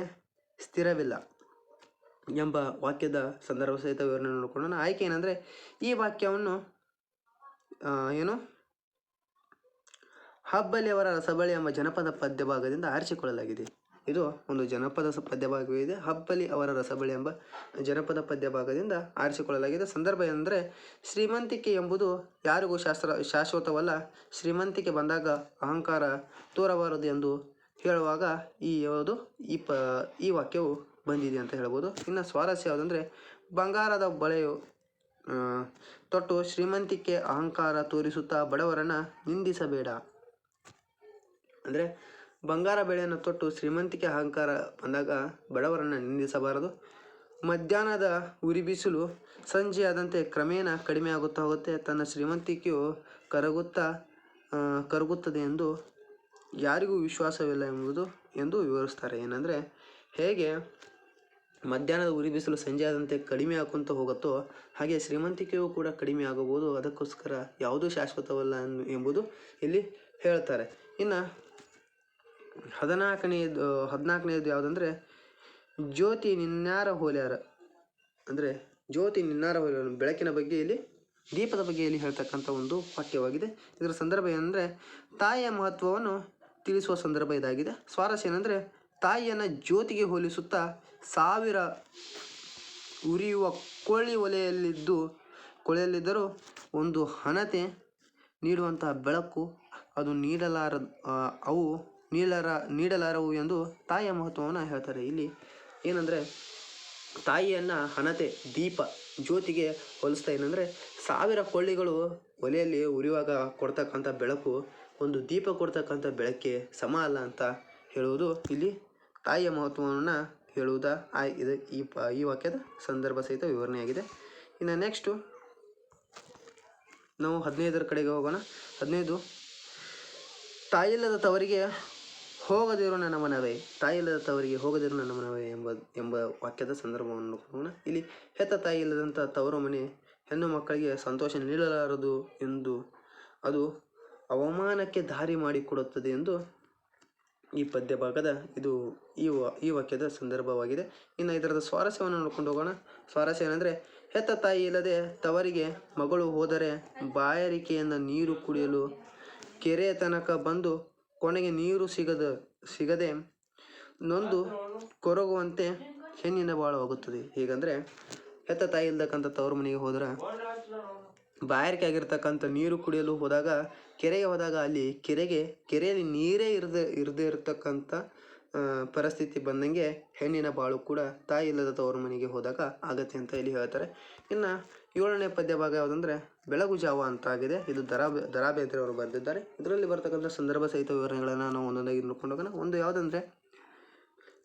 ಸ್ಥಿರವಿಲ್ಲ ಎಂಬ ವಾಕ್ಯದ ಸಂದರ್ಭ ಸಹಿತ ವಿವರಣೆ ನೋಡ್ಕೊಳ್ಳೋಣ. ಆಯ್ಕೆ ಏನಂದರೆ ಈ ವಾಕ್ಯವನ್ನು ಹಬ್ಬಲಿಯವರ ರಸಬಳ್ಳಿ ಎಂಬ ಜನಪದ ಪದ್ಯ ಭಾಗದಿಂದ ಆರಿಸಿಕೊಳ್ಳಲಾಗಿದೆ. ಇದು ಒಂದು ಜನಪದ ಪದ್ಯ ಭಾಗವಿದೆ. ಹಬ್ಬಲಿ ಅವರ ರಸಬಳ್ಳಿ ಎಂಬ ಜನಪದ ಪದ್ಯ ಭಾಗದಿಂದ ಆರಿಸಿಕೊಳ್ಳಲಾಗಿದೆ. ಸಂದರ್ಭ ಏನಂದರೆ ಶ್ರೀಮಂತಿಕೆ ಎಂಬುದು ಯಾರಿಗೂ ಶಾಶ್ವತವಲ್ಲ, ಶ್ರೀಮಂತಿಕೆ ಬಂದಾಗ ಅಹಂಕಾರ ತೋರಬಾರದು ಎಂದು ಹೇಳುವಾಗ ಈ ವಾಕ್ಯವು ಬಂದಿದೆ ಅಂತ ಹೇಳ್ಬೋದು. ಇನ್ನು ಸ್ವಾರಸ್ಯ ಯಾವುದಂದರೆ ಬಂಗಾರದ ಬಳೆಯು ತೊಟ್ಟು ಶ್ರೀಮಂತಿಕೆ ಅಹಂಕಾರ ತೋರಿಸುತ್ತಾ ಬಡವರನ್ನು ನಿಂದಿಸಬೇಡ. ಅಂದರೆ ಬಂಗಾರ ಬೆಳೆಯನ್ನು ತೊಟ್ಟು ಶ್ರೀಮಂತಿಕೆ ಅಹಂಕಾರ ಬಂದಾಗ ಬಡವರನ್ನು ನಿಂದಿಸಬಾರದು. ಮಧ್ಯಾಹ್ನದ ಉರಿ ಬಿಸಿಲು ಸಂಜೆಯಾದಂತೆ ಕ್ರಮೇಣ ಕಡಿಮೆ ಆಗುತ್ತಾ ಹೋಗುತ್ತೆ, ತನ್ನ ಶ್ರೀಮಂತಿಕೆಯು ಕರಗುತ್ತದೆ ಎಂದು ಯಾರಿಗೂ ವಿಶ್ವಾಸವಿಲ್ಲ ಎಂದು ವಿವರಿಸ್ತಾರೆ. ಏನಂದರೆ ಹೇಗೆ ಮಧ್ಯಾಹ್ನದ ಉರಿ ಬಿಸಿಲು ಸಂಜೆ ಆದಂತೆ ಕಡಿಮೆ ಆಗುತ್ತಾ ಹೋಗುತ್ತೋ ಹಾಗೆ ಶ್ರೀಮಂತಿಕೆಯೂ ಕೂಡ ಕಡಿಮೆ ಆಗಬಹುದು, ಅದಕ್ಕೋಸ್ಕರ ಯಾವುದೂ ಶಾಶ್ವತವಲ್ಲ ಎಂಬುದು ಇಲ್ಲಿ ಹೇಳ್ತಾರೆ. ಇನ್ನು 14ನೇದು ಯಾವುದಂದರೆ ಜ್ಯೋತಿ ನಿನ್ನಾರ ಹೋಲ್ಯಾರ, ಅಂದರೆ ಜ್ಯೋತಿ ನಿನ್ನಾರ ಹೋಲ್ಯಾರ ಬೆಳಕಿನ ಬಗ್ಗೆ ಇಲ್ಲಿ ದೀಪದ ಬಗ್ಗೆ ಇಲ್ಲಿ ಹೇಳ್ತಕ್ಕಂಥ ಒಂದು ವಾಕ್ಯವಾಗಿದೆ. ಇದರ ಸಂದರ್ಭ ಏನಂದರೆ ತಾಯಿಯ ಮಹತ್ವವನ್ನು ತಿಳಿಸುವ ಸಂದರ್ಭ ಇದಾಗಿದೆ. ಸ್ವಾರಸ್ಯ ಏನಂದರೆ ತಾಯಿಯನ್ನು ಜ್ಯೋತಿಗೆ ಹೋಲಿಸುತ್ತಾ 1000 ಉರಿಯುವ ಕೊಳೆಯಲ್ಲಿದ್ದರೂ ಒಂದು ಹಣತೆ ನೀಡುವಂತಹ ಬೆಳಕು ಅದು ನೀಡಲಾರವು ಎಂದು ತಾಯಿಯ ಮಹತ್ವವನ್ನು ಹೇಳ್ತಾರೆ. ಇಲ್ಲಿ ಏನಂದರೆ ತಾಯಿಯನ್ನು ಹಣತೆ ದೀಪ ಜ್ಯೋತಿಗೆ ಹೋಲಿಸ್ತಾ ಏನಂದರೆ ಸಾವಿರ ಕೊಳ್ಳಿಗಳು ಒಲೆಯಲ್ಲಿ ಉರಿಯುವಾಗ ಕೊಡ್ತಕ್ಕಂಥ ಬೆಳಕು ಒಂದು ದೀಪ ಕೊಡ್ತಕ್ಕಂಥ ಬೆಳಕಿಗೆ ಸಮ ಅಲ್ಲ ಅಂತ ಹೇಳುವುದು ಇಲ್ಲಿ ತಾಯಿಯ ಮಹತ್ವವನ್ನು ಹೇಳುವುದ ಇದು ಈ ವಾಕ್ಯದ ಸಂದರ್ಭ ಸಹಿತ ವಿವರಣೆಯಾಗಿದೆ. ಇನ್ನು ನೆಕ್ಸ್ಟು ನಾವು 15ರ ಕಡೆಗೆ ಹೋಗೋಣ. 15 ತಾಯಿಲ್ಲದ ತವರಿಗೆ ಹೋಗದಿರು ನನ್ನ ಮನವೇ, ತಾಯಿಲ್ಲದ ತವರಿಗೆ ಹೋಗದಿರು ನನ್ನ ಮನವೇ ಎಂಬ ವಾಕ್ಯದ ಸಂದರ್ಭವನ್ನು ನೋಡೋಣ. ಇಲ್ಲಿ ಹೆತ್ತ ತಾಯಿ ಇಲ್ಲದಂಥ ತವರು ಮನೆ ಹೆಣ್ಣು ಮಕ್ಕಳಿಗೆ ಸಂತೋಷ ನೀಡಲಾರದು ಎಂದು ಅದು ಅವಮಾನಕ್ಕೆ ದಾರಿ ಮಾಡಿಕೊಡುತ್ತದೆ ಎಂದು ಈ ಪದ್ಯ ಭಾಗದ ಇದು ಈ ವಾಕ್ಯದ ಸಂದರ್ಭವಾಗಿದೆ. ಇನ್ನು ಇದರದ ಸ್ವಾರಸ್ಯವನ್ನು ನೋಡ್ಕೊಂಡು ಹೋಗೋಣ. ಸ್ವಾರಸ್ಯ ಏನಂದರೆ ಹೆತ್ತ ತಾಯಿ ಇಲ್ಲದೆ ತವರಿಗೆ ಮಗಳು ಹೋದರೆ ಬಾಯಾರಿಕೆಯಿಂದ ನೀರು ಕುಡಿಯಲು ಕೆರೆಯ ತನಕ ಬಂದು ಕೊನೆಗೆ ನೀರು ಸಿಗದೆ ನೊಂದು ಕೊರಗುವಂತೆ ಹೆಣ್ಣಿನ ಬಾಳವಾಗುತ್ತದೆ. ಹೀಗಂದರೆ ಹೆತ್ತ ತಾಯಿ ಇಲ್ದಕ್ಕಂಥ ತವರು ಮನೆಗೆ ಹೋದ್ರೆ ಬಾಯಾರಿಕೆ ಆಗಿರ್ತಕ್ಕಂಥ ನೀರು ಕುಡಿಯಲು ಹೋದಾಗ ಕೆರೆಗೆ ಹೋದಾಗ ಅಲ್ಲಿ ಕೆರೆಯಲ್ಲಿ ನೀರೇ ಇರದೇ ಇರತಕ್ಕಂಥ ಪರಿಸ್ಥಿತಿ ಬಂದಂಗೆ ಹೆಣ್ಣಿನ ಬಾಳು ಕೂಡ ತಾಯಿ ಇಲ್ಲದ ತವರು ಮನೆಗೆ ಹೋದಾಗ ಆಗತ್ತೆ ಅಂತ ಇಲ್ಲಿ ಹೇಳ್ತಾರೆ. ಇನ್ನು 7ನೇ ಪದ್ಯ ಭಾಗ ಯಾವುದಂದರೆ ಬೆಳಗು ಜಾವ ಅಂತ ಆಗಿದೆ. ಇದು ದರಾ ಬೇಂದ್ರೆ ಅವರು ಬರೆದಿದ್ದಾರೆ. ಇದರಲ್ಲಿ ಬರ್ತಕ್ಕಂಥ ಸಂದರ್ಭ ಸಹಿತ ವಿವರಣೆಗಳನ್ನು ನಾವು ಒಂದೊಂದಾಗಿ ನೋಡ್ಕೊಂಡು ಹೋಗೋಣ. ಒಂದು ಯಾವುದಂದರೆ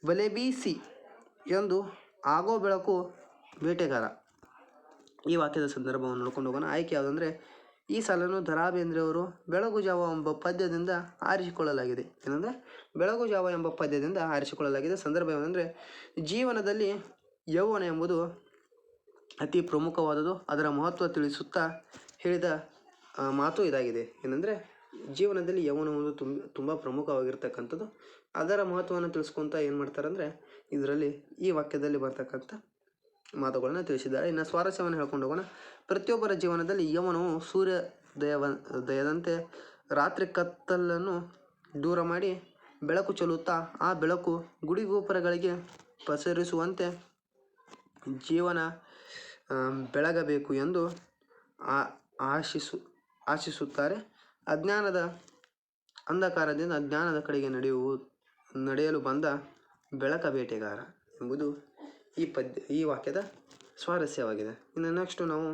ಬಲೆ ಬೀಸಿ ಎಂದು ಆಗೋ ಬೆಳಕು ಬೇಟೆಗಾರ. ಈ ವಾಕ್ಯದ ಸಂದರ್ಭವನ್ನು ನೋಡ್ಕೊಂಡು ಹೋಗೋಣ. ಆಯ್ಕೆ ಯಾವುದಂದರೆ ಈ ಸಾಲನ್ನು ದರಾ ಬೇಂದ್ರೆ ಅವರು ಬೆಳಗು ಜಾವ ಎಂಬ ಪದ್ಯದಿಂದ ಆರಿಸಿಕೊಳ್ಳಲಾಗಿದೆ. ಏನಂದರೆ ಬೆಳಗು ಜಾವ ಎಂಬ ಪದ್ಯದಿಂದ ಆರಿಸಿಕೊಳ್ಳಲಾಗಿದೆ. ಸಂದರ್ಭ ಏನಂದರೆ ಜೀವನದಲ್ಲಿ ಯೌವನ ಎಂಬುದು ಅತಿ ಪ್ರಮುಖವಾದುದು. ಅದರ ಮಹತ್ವ ತಿಳಿಸುತ್ತಾ ಹೇಳಿದ ಮಾತು ಇದಾಗಿದೆ. ಏನಂದರೆ ಜೀವನದಲ್ಲಿ ಯೌವನ ಒಂದು ತುಂಬ ಪ್ರಮುಖವಾಗಿರ್ತಕ್ಕಂಥದ್ದು. ಅದರ ಮಹತ್ವವನ್ನು ತಿಳಿಸ್ಕೊತ ಏನು ಮಾಡ್ತಾರೆ ಅಂದರೆ ಇದರಲ್ಲಿ ಈ ವಾಕ್ಯದಲ್ಲಿ ಬರ್ತಕ್ಕಂಥ ಮಾತುಗಳನ್ನು ತಿಳಿಸಿದ್ದಾರೆ. ಇನ್ನು ಸ್ವಾರಸ್ಯವನ್ನು ಹೇಳ್ಕೊಂಡು ಹೋಗೋಣ. ಪ್ರತಿಯೊಬ್ಬರ ಜೀವನದಲ್ಲಿ ಯೌವನವು ಸೂರ್ಯ ದಯದಂತೆ ರಾತ್ರಿ ಕತ್ತಲನ್ನು ದೂರ ಮಾಡಿ ಬೆಳಕು ಚೆಲ್ಲುತ್ತಾ ಆ ಬೆಳಕು ಗುಡಿಗೋಪುರಗಳಿಗೆ ಪಸರಿಸುವಂತೆ ಜೀವನ ಬೆಳಗಬೇಕು ಎಂದು ಆಶಿಸುತ್ತಾರೆ. ಅಜ್ಞಾನದ ಅಂಧಕಾರದಿಂದ ಜ್ಞಾನದ ಕಡೆಗೆ ನಡೆಯಲು ಬಂದ ಬೆಳಕ ಬೇಟೆಗಾರ ಎಂಬುದು ಈ ವಾಕ್ಯದ ಸ್ವಾರಸ್ಯವಾಗಿದೆ. ಇನ್ನು ನೆಕ್ಸ್ಟು ನಾವು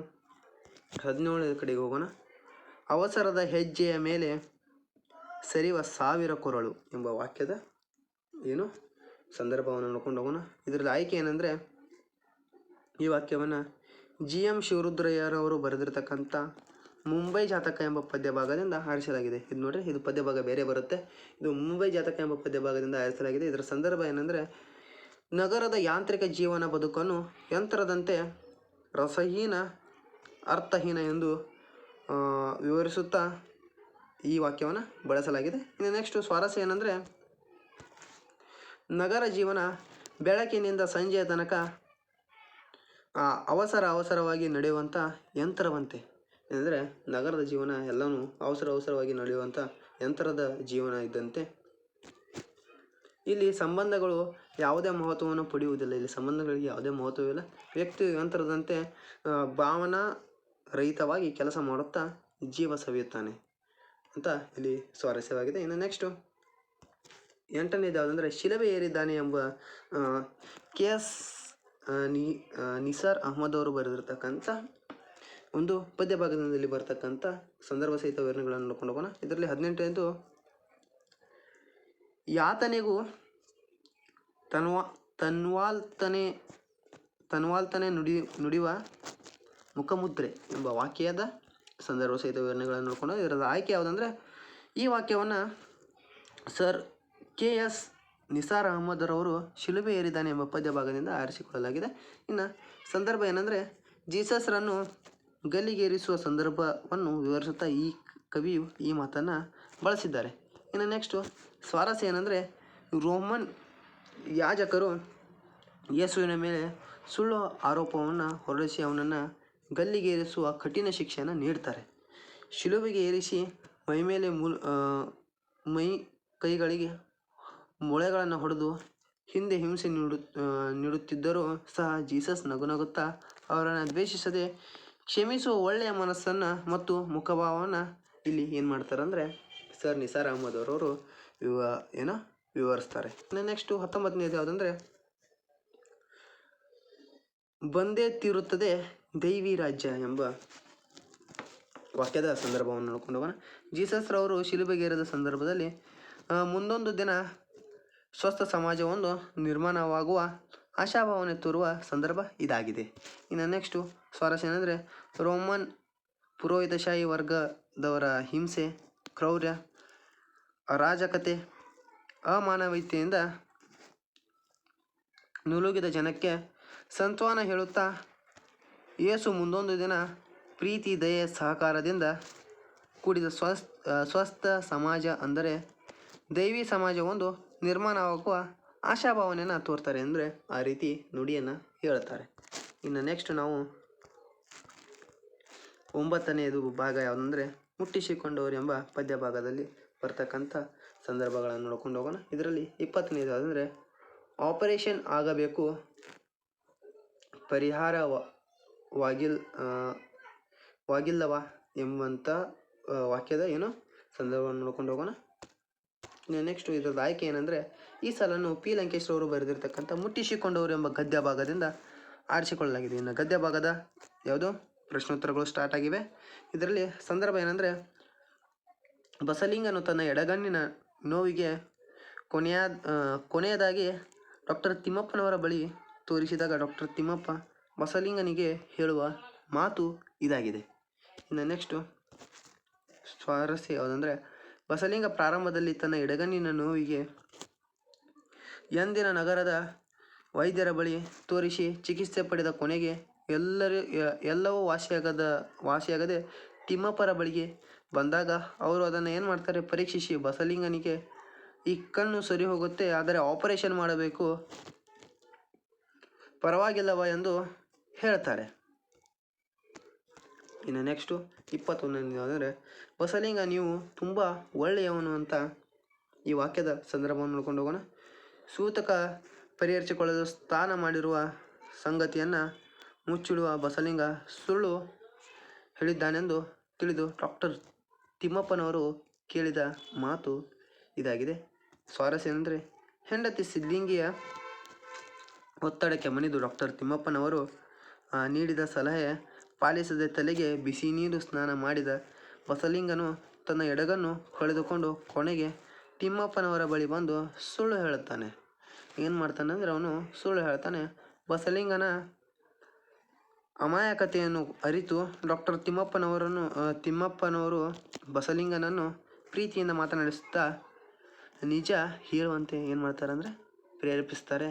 17ನೇ ಕಡೆಗೆ ಹೋಗೋಣ. ಅವಸರದ ಹೆಜ್ಜೆಯ ಮೇಲೆ ಸರಿವ ಸಾವಿರ ಕೊರಳು ಎಂಬ ವಾಕ್ಯದ ಸಂದರ್ಭವನ್ನು ನೋಡ್ಕೊಂಡು ಹೋಗೋಣ. ಇದರಲ್ಲಿ ಆಯ್ಕೆ ಏನಂದರೆ ಈ ವಾಕ್ಯವನ್ನು GM ಶಿವರುದ್ರಯ್ಯರವರು ಬರೆದಿರ್ತಕ್ಕಂಥ ಮುಂಬೈ ಜಾತಕ ಎಂಬ ಪದ್ಯ ಭಾಗದಿಂದ ಆರಿಸಲಾಗಿದೆ. ಇದು ನೋಡ್ರಿ, ಇದು ಪದ್ಯ ಭಾಗ ಬೇರೆ ಬರುತ್ತೆ. ಇದು ಮುಂಬೈ ಜಾತಕ ಎಂಬ ಪದ್ಯ ಭಾಗದಿಂದ ಆರಿಸಲಾಗಿದೆ. ಇದರ ಸಂದರ್ಭ ಏನಂದರೆ ನಗರದ ಯಾಂತ್ರಿಕ ಜೀವನ ಬದುಕನ್ನು ಯಂತ್ರದಂತೆ ರಸಹೀನ ಅರ್ಥಹೀನ ಎಂದು ವಿವರಿಸುತ್ತಾ ಈ ವಾಕ್ಯವನ್ನು ಬಳಸಲಾಗಿದೆ. ಇನ್ನು ನೆಕ್ಸ್ಟು ಸ್ವಾರಸ್ಯ ಏನಂದರೆ ನಗರ ಜೀವನ ಬೆಳಕಿನಿಂದ ಸಂಜೆಯ ತನಕ ಅವಸರವಾಗಿ ನಡೆಯುವಂಥ ಯಂತ್ರವಂತೆ. ಏನಂದರೆ ನಗರದ ಜೀವನ ಎಲ್ಲವೂ ಅವಸರವಾಗಿ ನಡೆಯುವಂಥ ಯಂತ್ರದ ಜೀವನ ಇದ್ದಂತೆ ಇಲ್ಲಿ ಸಂಬಂಧಗಳು ಯಾವುದೇ ಮಹತ್ವವನ್ನು ಪಡೆಯುವುದಿಲ್ಲ. ಇಲ್ಲಿ ಸಂಬಂಧಗಳಿಗೆ ಯಾವುದೇ ಮಹತ್ವವಿಲ್ಲ. ವ್ಯಕ್ತಿ ಯಂತ್ರದಂತೆ ಭಾವನಾ ರಹಿತವಾಗಿ ಕೆಲಸ ಮಾಡುತ್ತಾ ಜೀವ ಸವಿಯುತ್ತಾನೆ ಅಂತ ಇಲ್ಲಿ ಸ್ವಾರಸ್ಯವಾಗಿದೆ. ಇನ್ನು ನೆಕ್ಸ್ಟು 8ನೇದು ಯಾವುದಂದರೆ ಶಿಲುಬೆ ಏರಿದ್ದಾನೆ ಎಂಬ KS ನಿಸಾರ್ ಅಹಮದ್ ಅವರು ಬರೆದಿರ್ತಕ್ಕಂಥ ಒಂದು ಪದ್ಯ ಭಾಗದಲ್ಲಿ ಬರ್ತಕ್ಕಂಥ ಸಂದರ್ಭ ಸಹಿತ ವಿವರಣೆಗಳನ್ನು ನೋಡ್ಕೊಂಡು ಹೋಗೋಣ. ಇದರಲ್ಲಿ 18ನೇದು ಯಾತನೆಗೂ ತನ್ವಾಲ್ತನೆ ನುಡಿಯುವ ಮುಖಮುದ್ರೆ ಎಂಬ ವಾಕ್ಯದ ಸಂದರ್ಭ ಸಹಿತ ವಿವರಣೆಗಳನ್ನು ನೋಡ್ಕೊಂಡು ಇದರ ಆಯ್ಕೆ ಯಾವುದಂದರೆ ಈ ವಾಕ್ಯವನ್ನು ಸರ್ KS ನಿಸಾರ್ ಅಹಮದ್ ರವರು ಶಿಲುಬೆ ಏರಿದ್ದಾನೆ ಎಂಬ ಪದ್ಯ ಭಾಗದಿಂದ ಆರಿಸಿಕೊಳ್ಳಲಾಗಿದೆ. ಇನ್ನು ಸಂದರ್ಭ ಏನಂದರೆ ಜೀಸಸ್ರನ್ನು ಗಲ್ಲಿಗೇರಿಸುವ ಸಂದರ್ಭವನ್ನು ವಿವರಿಸುತ್ತಾ ಈ ಕವಿಯು ಈ ಮಾತನ್ನು ಬಳಸಿದ್ದಾರೆ. ಇನ್ನು ನೆಕ್ಸ್ಟು ಸ್ವಾರಸ್ಯ ಏನಂದರೆ ರೋಮನ್ ಯಾಜಕರು ಯೇಸುವಿನ ಮೇಲೆ ಸುಳ್ಳು ಆರೋಪವನ್ನು ಹೊರಡಿಸಿ ಅವನನ್ನು ಗಲ್ಲಿಗೇರಿಸುವ ಕಠಿಣ ಶಿಕ್ಷೆಯನ್ನು ನೀಡ್ತಾರೆ. ಶಿಲುಬೆಗೆ ಏರಿಸಿ ಮೈಮೇಲೆ ಮೈ ಕೈಗಳಿಗೆ ಮೊಳೆಗಳನ್ನು ಹೊಡೆದು ಹಿಂದೆ ಹಿಂಸೆ ನೀಡುತ್ತಿದ್ದರೂ ಸಹ ಜೀಸಸ್ ನಗುತ್ತಾ ಅವರನ್ನು ದ್ವೇಷಿಸದೆ ಕ್ಷಮಿಸುವ ಒಳ್ಳೆಯ ಮನಸ್ಸನ್ನು ಮತ್ತು ಮುಖಭಾವವನ್ನು ಇಲ್ಲಿ ಏನು ಮಾಡ್ತಾರೆ ಅಂದರೆ ಸರ್ ನಿಸಾರ್ ಅಹಮದ್ ಅವರವರು ವಿವರಿಸ್ತಾರೆ. ಇನ್ನು ನೆಕ್ಸ್ಟು 19ನೇದು ಯಾವುದಂದರೆ ಬಂದೇ ತೀರುತ್ತದೆ ದೈವಿ ರಾಜ್ಯ ಎಂಬ ವಾಕ್ಯದ ಸಂದರ್ಭವನ್ನು ನೋಡ್ಕೊಂಡು ಹೋಗೋಣ. ಜೀಸಸ್ ರವರು ಶಿಲುಬೆಗೇರಿದ ಸಂದರ್ಭದಲ್ಲಿ ಮುಂದೊಂದು ದಿನ ಸ್ವಸ್ಥ ಸಮಾಜವೊಂದು ನಿರ್ಮಾಣವಾಗುವ ಆಶಾಭಾವನೆ ತೋರುವ ಸಂದರ್ಭ ಇದಾಗಿದೆ. ಇನ್ನು ನೆಕ್ಸ್ಟು ಸ್ವಾರಸ್ಯ ಏನಂದರೆ ರೋಮನ್ ಪುರೋಹಿತಶಾಹಿ ವರ್ಗದವರ ಹಿಂಸೆ, ಕ್ರೌರ್ಯ, ಅರಾಜಕತೆ, ಅಮಾನವೀಯತೆಯಿಂದ ನುಲುಗಿದ ಜನಕ್ಕೆ ಸಾಂತ್ವನ ಹೇಳುತ್ತಾ ಯೇಸು ಮುಂದೊಂದು ದಿನ ಪ್ರೀತಿ, ದಯೆ, ಸಹಕಾರದಿಂದ ಕೂಡಿದ ಸ್ವಸ್ಥ ಸಮಾಜ ಅಂದರೆ ದೈವಿ ಸಮಾಜವೊಂದು ನಿರ್ಮಾಣವಾಗುವ ಆಶಾಭಾವನೆಯನ್ನು ತೋರ್ತಾರೆ ಅಂದರೆ ಆ ರೀತಿ ನುಡಿಯನ್ನು ಹೇಳ್ತಾರೆ. ಇನ್ನು ನೆಕ್ಸ್ಟ್ ನಾವು 9ನೇದು ಭಾಗ ಯಾವುದಂದರೆ ಮುಟ್ಟಿಸಿಕೊಂಡವರು ಎಂಬ ಪದ್ಯ ಭಾಗದಲ್ಲಿ ಬರ್ತಕ್ಕಂಥ ಸಂದರ್ಭಗಳನ್ನು ನೋಡ್ಕೊಂಡು ಹೋಗೋಣ. ಇದರಲ್ಲಿ 20ನೇದು ಯಾವುದಂದರೆ ಆಪರೇಷನ್ ಆಗಬೇಕು ಪರಿಹಾರವಾಗಿಲ್ಲವ ಎಂಬಂಥ ವಾಕ್ಯದ ಸಂದರ್ಭವನ್ನು ನೋಡ್ಕೊಂಡು ಹೋಗೋಣ. ಇನ್ನು ನೆಕ್ಸ್ಟು ಇದರದ್ದು ಆಯ್ಕೆ ಏನಂದರೆ ಈ ಸಾಲನ್ನು ಪಿ ಲಂಕೇಶ್ ಅವರು ಬರೆದಿರ್ತಕ್ಕಂಥ ಮುಟ್ಟಿಸಿಕೊಂಡವರು ಎಂಬ ಗದ್ಯ ಭಾಗದಿಂದ ಆರಿಸಿಕೊಳ್ಳಲಾಗಿದೆ. ಇನ್ನು ಗದ್ಯ ಭಾಗದ ಯಾವುದು ಪ್ರಶ್ನೋತ್ತರಗಳು ಸ್ಟಾರ್ಟ್ ಆಗಿವೆ. ಇದರಲ್ಲಿ ಸಂದರ್ಭ ಏನಂದರೆ ಬಸಲಿಂಗನು ತನ್ನ ಎಡಗಣ್ಣಿನ ನೋವಿಗೆ ಕೊನೆಯದಾಗಿ ಡಾಕ್ಟರ್ ತಿಮ್ಮಪ್ಪನವರ ಬಳಿ ತೋರಿಸಿದಾಗ ಡಾಕ್ಟರ್ ತಿಮ್ಮಪ್ಪ ಬಸಲಿಂಗನಿಗೆ ಹೇಳುವ ಮಾತು ಇದಾಗಿದೆ. ಇನ್ನು ನೆಕ್ಸ್ಟು ಸ್ವಾರಸ್ಯ ಯಾವುದಂದರೆ ಬಸಲಿಂಗ ಪ್ರಾರಂಭದಲ್ಲಿ ತನ್ನ ಎಡಗಣ್ಣಿನ ನೋವಿಗೆ ಎಂದಿನ ನಗರದ ವೈದ್ಯರ ಬಳಿ ತೋರಿಸಿ ಚಿಕಿತ್ಸೆ ಪಡೆದ ಕೊನೆಗೆ ಎಲ್ಲವೂ ವಾಸಿಯಾಗದೆ ತಿಮ್ಮಪ್ಪರ ಬಳಿಗೆ ಬಂದಾಗ ಅವರು ಅದನ್ನು ಏನು ಮಾಡ್ತಾರೆ, ಪರೀಕ್ಷಿಸಿ ಬಸಲಿಂಗನಿಗೆ ಈ ಕಣ್ಣು ಸರಿ ಹೋಗುತ್ತೆ, ಆದರೆ ಆಪರೇಷನ್ ಮಾಡಬೇಕು, ಪರವಾಗಿಲ್ಲವ ಎಂದು ಹೇಳ್ತಾರೆ. ಇನ್ನು ನೆಕ್ಸ್ಟು 21ನೇದು ಅಂದರೆ ಬಸಲಿಂಗ ನೀವು ತುಂಬ ಒಳ್ಳೆಯವನು ಅಂತ ಈ ವಾಕ್ಯದ ಸಂದರ್ಭವನ್ನು ನೋಡ್ಕೊಂಡು ಹೋಗೋಣ. ಸೂತಕ ಪರಿಹರಿಸಿಕೊಳ್ಳಲು ಸ್ನಾನ ಮಾಡಿರುವ ಸಂಗತಿಯನ್ನು ಮುಚ್ಚಿಡುವ ಬಸಲಿಂಗ ಸುಳ್ಳು ಹೇಳಿದ್ದಾನೆಂದು ತಿಳಿದು ಡಾಕ್ಟರ್ ತಿಮ್ಮಪ್ಪನವರು ಕೇಳಿದ ಮಾತು ಇದಾಗಿದೆ. ಸ್ವಾರಸ್ಯ ಅಂದರೆ ಹೆಂಡತಿ ಸಿದ್ಲಿಂಗಿಯ ಒತ್ತಡಕ್ಕೆ ಮಣಿದು ಡಾಕ್ಟರ್ ತಿಮ್ಮಪ್ಪನವರು ನೀಡಿದ ಸಲಹೆ ಪಾಲಿಸದೆ ತಲೆಗೆ ಬಿಸಿ ನೀರು ಸ್ನಾನ ಮಾಡಿದ ಬಸಲಿಂಗನು ತನ್ನ ಎಡಗನ್ನು ಕಳೆದುಕೊಂಡು ಕೊನೆಗೆ ತಿಮ್ಮಪ್ಪನವರ ಬಳಿ ಬಂದು ಸುಳ್ಳು ಹೇಳುತ್ತಾನೆ. ಏನು ಮಾಡ್ತಾನೆ ಅಂದರೆ ಅವನು ಸುಳ್ಳು ಹೇಳ್ತಾನೆ. ಬಸಲಿಂಗನ ಅಮಾಯಕತೆಯನ್ನು ಅರಿತು ಡಾಕ್ಟರ್ ತಿಮ್ಮಪ್ಪನವರು ಬಸಲಿಂಗನನ್ನು ಪ್ರೀತಿಯಿಂದ ಮಾತನಾಡಿಸುತ್ತಾ ನಿಜ ಹೇಳುವಂತೆ ಏನು ಮಾಡ್ತಾರೆ ಅಂದರೆ ಪ್ರೇರೇಪಿಸ್ತಾರೆ.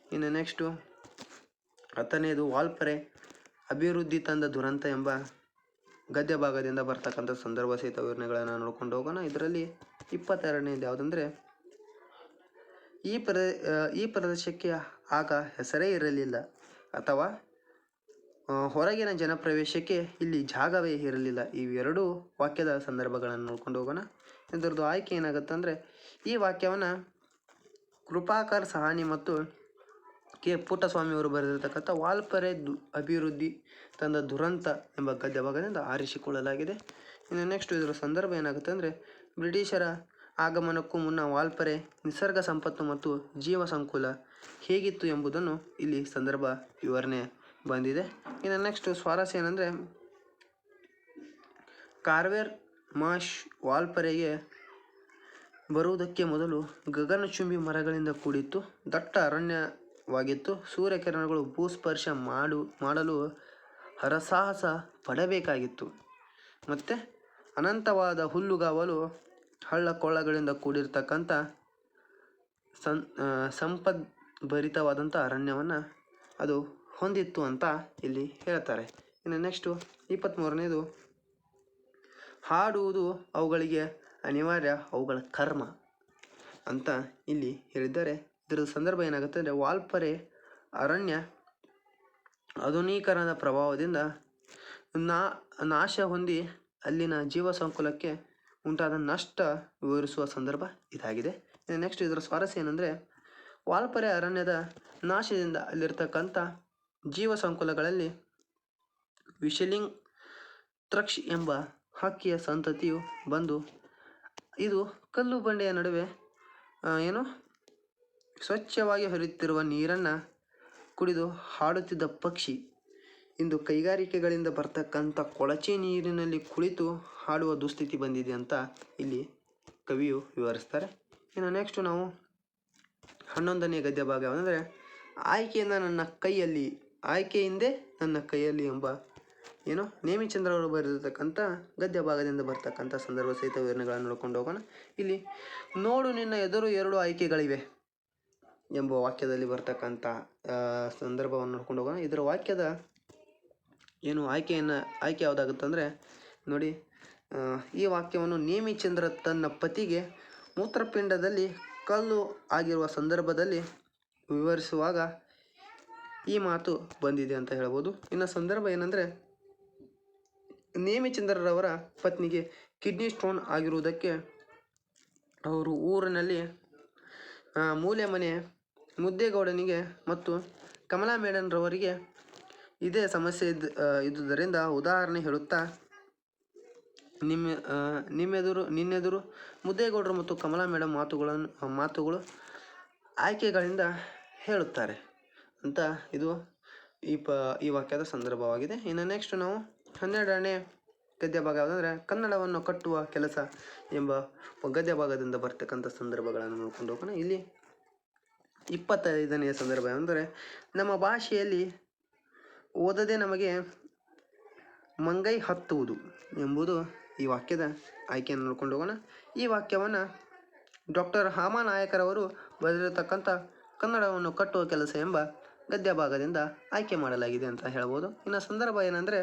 ಇನ್ನು ನೆಕ್ಸ್ಟು 10ನೇದು ವಾಲ್ಪರೆ ಅಭಿವೃದ್ಧಿ ತಂದ ದುರಂತ ಎಂಬ ಗದ್ಯ ಭಾಗದಿಂದ ಬರ್ತಕ್ಕಂಥ ಸಂದರ್ಭ ಸಹಿತ ವಿವರಣೆಗಳನ್ನು ನೋಡ್ಕೊಂಡು ಹೋಗೋಣ. ಇದರಲ್ಲಿ 22ನೇದು ಯಾವುದಂದರೆ ಈ ಪ್ರದೇಶಕ್ಕೆ ಆಗ ಹೆಸರೇ ಇರಲಿಲ್ಲ ಅಥವಾ ಹೊರಗಿನ ಜನಪ್ರವೇಶಕ್ಕೆ ಇಲ್ಲಿ ಜಾಗವೇ ಇರಲಿಲ್ಲ. ಇವೆರಡೂ ವಾಕ್ಯದ ಸಂದರ್ಭಗಳನ್ನು ನೋಡ್ಕೊಂಡು ಹೋಗೋಣ. ಇದರದ್ದು ಆಯ್ಕೆ ಏನಾಗುತ್ತೆ ಅಂದರೆ ಈ ವಾಕ್ಯವನ್ನು ಕೃಪಾಕರ್ ಸಹಾನಿ ಮತ್ತು ಕೆ ಪುಟ್ಟಸ್ವಾಮಿಯವರು ಬರೆದಿರತಕ್ಕಂಥ ವಾಲ್ಪರೆ ಅಭಿವೃದ್ಧಿ ತಂದ ದುರಂತ ಎಂಬ ಗದ್ಯ ಭಾಗದಿಂದ ಆರಿಸಿಕೊಳ್ಳಲಾಗಿದೆ. ಇನ್ನು ನೆಕ್ಸ್ಟ್ ಇದರ ಸಂದರ್ಭ ಏನಾಗುತ್ತೆ ಅಂದರೆ ಬ್ರಿಟಿಷರ ಆಗಮನಕ್ಕೂ ಮುನ್ನ ವಾಲ್ಪರೆ ನಿಸರ್ಗ ಸಂಪತ್ತು ಮತ್ತು ಜೀವ ಸಂಕುಲ ಹೇಗಿತ್ತು ಎಂಬುದನ್ನು ಇಲ್ಲಿ ಸಂದರ್ಭ ವಿವರಣೆ ಬಂದಿದೆ. ಇನ್ನು ನೆಕ್ಸ್ಟು ಸ್ವಾರಸ್ಯ ಏನಂದರೆ ಕಾರ್ವೆರ್ ಮಾಷ್ ವಾಲ್ಪರೆಗೆ ಬರುವುದಕ್ಕೆ ಮೊದಲು ಗಗನಚುಂಬಿ ಮರಗಳಿಂದ ಕೂಡಿತ್ತು, ದಟ್ಟ ಅರಣ್ಯವಾಗಿತ್ತು, ಸೂರ್ಯಕಿರಣಗಳು ಭೂಸ್ಪರ್ಶ ಮಾಡಲು ಹರಸಾಹಸ ಪಡಬೇಕಾಗಿತ್ತು, ಮತ್ತು ಅನಂತವಾದ ಹುಲ್ಲುಗಾವಲು ಹಳ್ಳಕೊಳ್ಳಗಳಿಂದ ಕೂಡಿರ್ತಕ್ಕಂಥ ಸಂಪದ್ಭರಿತವಾದಂಥ ಅರಣ್ಯವನ್ನು ಅದು ಹೊಂದಿತ್ತು ಅಂತ ಇಲ್ಲಿ ಹೇಳ್ತಾರೆ. ಇನ್ನು ನೆಕ್ಸ್ಟು 23ನೇದು ಹಾಡುವುದು ಅವುಗಳಿಗೆ ಅನಿವಾರ್ಯ, ಅವುಗಳ ಕರ್ಮ ಅಂತ ಇಲ್ಲಿ ಹೇಳಿದ್ದಾರೆ. ಇದರ ಸಂದರ್ಭ ಏನಾಗುತ್ತೆ ಅಂದರೆ ವಾಲ್ಪರೆ ಅರಣ್ಯ ಆಧುನೀಕರಣದ ಪ್ರಭಾವದಿಂದ ನಾಶ ಹೊಂದಿ ಅಲ್ಲಿನ ಜೀವ ಸಂಕುಲಕ್ಕೆ ಉಂಟಾದ ನಷ್ಟ ವಿವರಿಸುವ ಸಂದರ್ಭ ಇದಾಗಿದೆ. ನೆಕ್ಸ್ಟ್ ಇದರ ಸ್ವಾರಸ್ಯ ಏನಂದರೆ ವಾಲ್ಪರೆ ಅರಣ್ಯದ ನಾಶದಿಂದ ಅಲ್ಲಿರ್ತಕ್ಕಂಥ ಜೀವ ಸಂಕುಲಗಳಲ್ಲಿ ವಿಶಲಿಂಗ್ ತ್ರಕ್ಷ್ ಎಂಬ ಹಕ್ಕಿಯ ಸಂತತಿಯು ಬಂದು ಇದು ಕಲ್ಲು ಬಂಡೆಯ ನಡುವೆ ಸ್ವಚ್ಛವಾಗಿ ಹರಿಯುತ್ತಿರುವ ನೀರನ್ನು ಕುಡಿದು ಹಾಡುತ್ತಿದ್ದ ಪಕ್ಷಿ ಇಂದು ಕೈಗಾರಿಕೆಗಳಿಂದ ಬರ್ತಕ್ಕಂಥ ಕೊಳಚೆ ನೀರಿನಲ್ಲಿ ಕುಳಿತು ಹಾಡುವ ದುಸ್ಥಿತಿ ಬಂದಿದೆ ಅಂತ ಇಲ್ಲಿ ಕವಿಯು ವಿವರಿಸ್ತಾರೆ. ಇನ್ನು ನೆಕ್ಸ್ಟು ನಾವು 11ನೇ ಗದ್ಯ ಭಾಗ ಅಂದರೆ ಆಯ್ಕೆಯಿಂದ ನನ್ನ ಕೈಯಲ್ಲಿ, ಆಯ್ಕೆಯಿಂದೇ ನನ್ನ ಕೈಯಲ್ಲಿ ಎಂಬ ಏನು ನೇಮಿಚಂದ್ರ ಅವರು ಬರೆದಿರ್ತಕ್ಕಂಥ ಗದ್ಯ ಭಾಗದಿಂದ ಬರ್ತಕ್ಕಂಥ ಸಂದರ್ಭ ಸಹಿತ ವಿವರಣೆಗಳನ್ನು ನೋಡ್ಕೊಂಡು ಹೋಗೋಣ. ಇಲ್ಲಿ ನೋಡು ನಿನ್ನ ಎದುರು 2 ಆಯ್ಕೆಗಳಿವೆ ಎಂಬ ವಾಕ್ಯದಲ್ಲಿ ಬರ್ತಕ್ಕಂಥ ಸಂದರ್ಭವನ್ನು ನೋಡ್ಕೊಂಡು ಹೋಗೋಣ. ಇದರ ವಾಕ್ಯದ ಏನು ಆಯ್ಕೆ ಯಾವುದಾಗುತ್ತಂದರೆ ನೋಡಿ, ಈ ವಾಕ್ಯವನ್ನು ನೇಮಿಚಂದ್ರ ತನ್ನ ಪತಿಗೆ ಮೂತ್ರಪಿಂಡದಲ್ಲಿ ಕಲ್ಲು ಆಗಿರುವ ಸಂದರ್ಭದಲ್ಲಿ ವಿವರಿಸುವಾಗ ಈ ಮಾತು ಬಂದಿದೆ ಅಂತ ಹೇಳ್ಬೋದು. ಇನ್ನು ಸಂದರ್ಭ ಏನಂದರೆ, ನೇಮಿಚಂದ್ರರವರ ಪತ್ನಿಗೆ ಕಿಡ್ನಿ ಸ್ಟೋನ್ ಆಗಿರುವುದಕ್ಕೆ ಅವರು ಊರಿನಲ್ಲಿ ಮೂಲೆ ಮನೆ ಮುದ್ದೇಗೌಡನಿಗೆ ಮತ್ತು ಕಮಲಾ ಮೇಡನ್ರವರಿಗೆ ಇದೇ ಸಮಸ್ಯೆ ಇದ್ದುದರಿಂದ ಉದಾಹರಣೆ ಹೇಳುತ್ತಾ ನಿನ್ನೆದುರು ಮುದ್ದೇಗೌಡರು ಮತ್ತು ಕಮಲಾ ಮೇಡಮ್ ಮಾತುಗಳು ಆಯ್ಕೆಗಳಿಂದ ಹೇಳುತ್ತಾರೆ ಅಂತ ಇದು ಈ ವಾಕ್ಯದ ಸಂದರ್ಭವಾಗಿದೆ. ಇನ್ನು ನೆಕ್ಸ್ಟ್ ನಾವು 12ನೇ ಗದ್ಯ ಭಾಗ ಯಾವುದಂದರೆ ಕನ್ನಡವನ್ನು ಕಟ್ಟುವ ಕೆಲಸ ಎಂಬ ಗದ್ಯ ಭಾಗದಿಂದ ಬರ್ತಕ್ಕಂಥ ಸಂದರ್ಭಗಳನ್ನು ನೋಡ್ಕೊಂಡು ಹೋಗೋಣ. ಇಲ್ಲಿ 25ನೇ ಸಂದರ್ಭ ಅಂದರೆ ನಮ್ಮ ಭಾಷೆಯಲ್ಲಿ ಓದದೆ ನಮಗೆ ಮಂಗೈ ಹತ್ತುವುದು ಎಂಬುದು ಈ ವಾಕ್ಯದ ಆಯ್ಕೆಯನ್ನು ನೋಡ್ಕೊಂಡು ಹೋಗೋಣ. ಈ ವಾಕ್ಯವನ್ನು ಡಾಕ್ಟರ್ ಹಾಮಾನಾಯಕರವರು ಬರೆದಿರತಕ್ಕಂಥ ಕನ್ನಡವನ್ನು ಕಟ್ಟುವ ಕೆಲಸ ಎಂಬ ಗದ್ಯ ಭಾಗದಿಂದ ಆಯ್ಕೆ ಮಾಡಲಾಗಿದೆ ಅಂತ ಹೇಳ್ಬೋದು. ಇನ್ನು ಸಂದರ್ಭ ಏನಂದರೆ,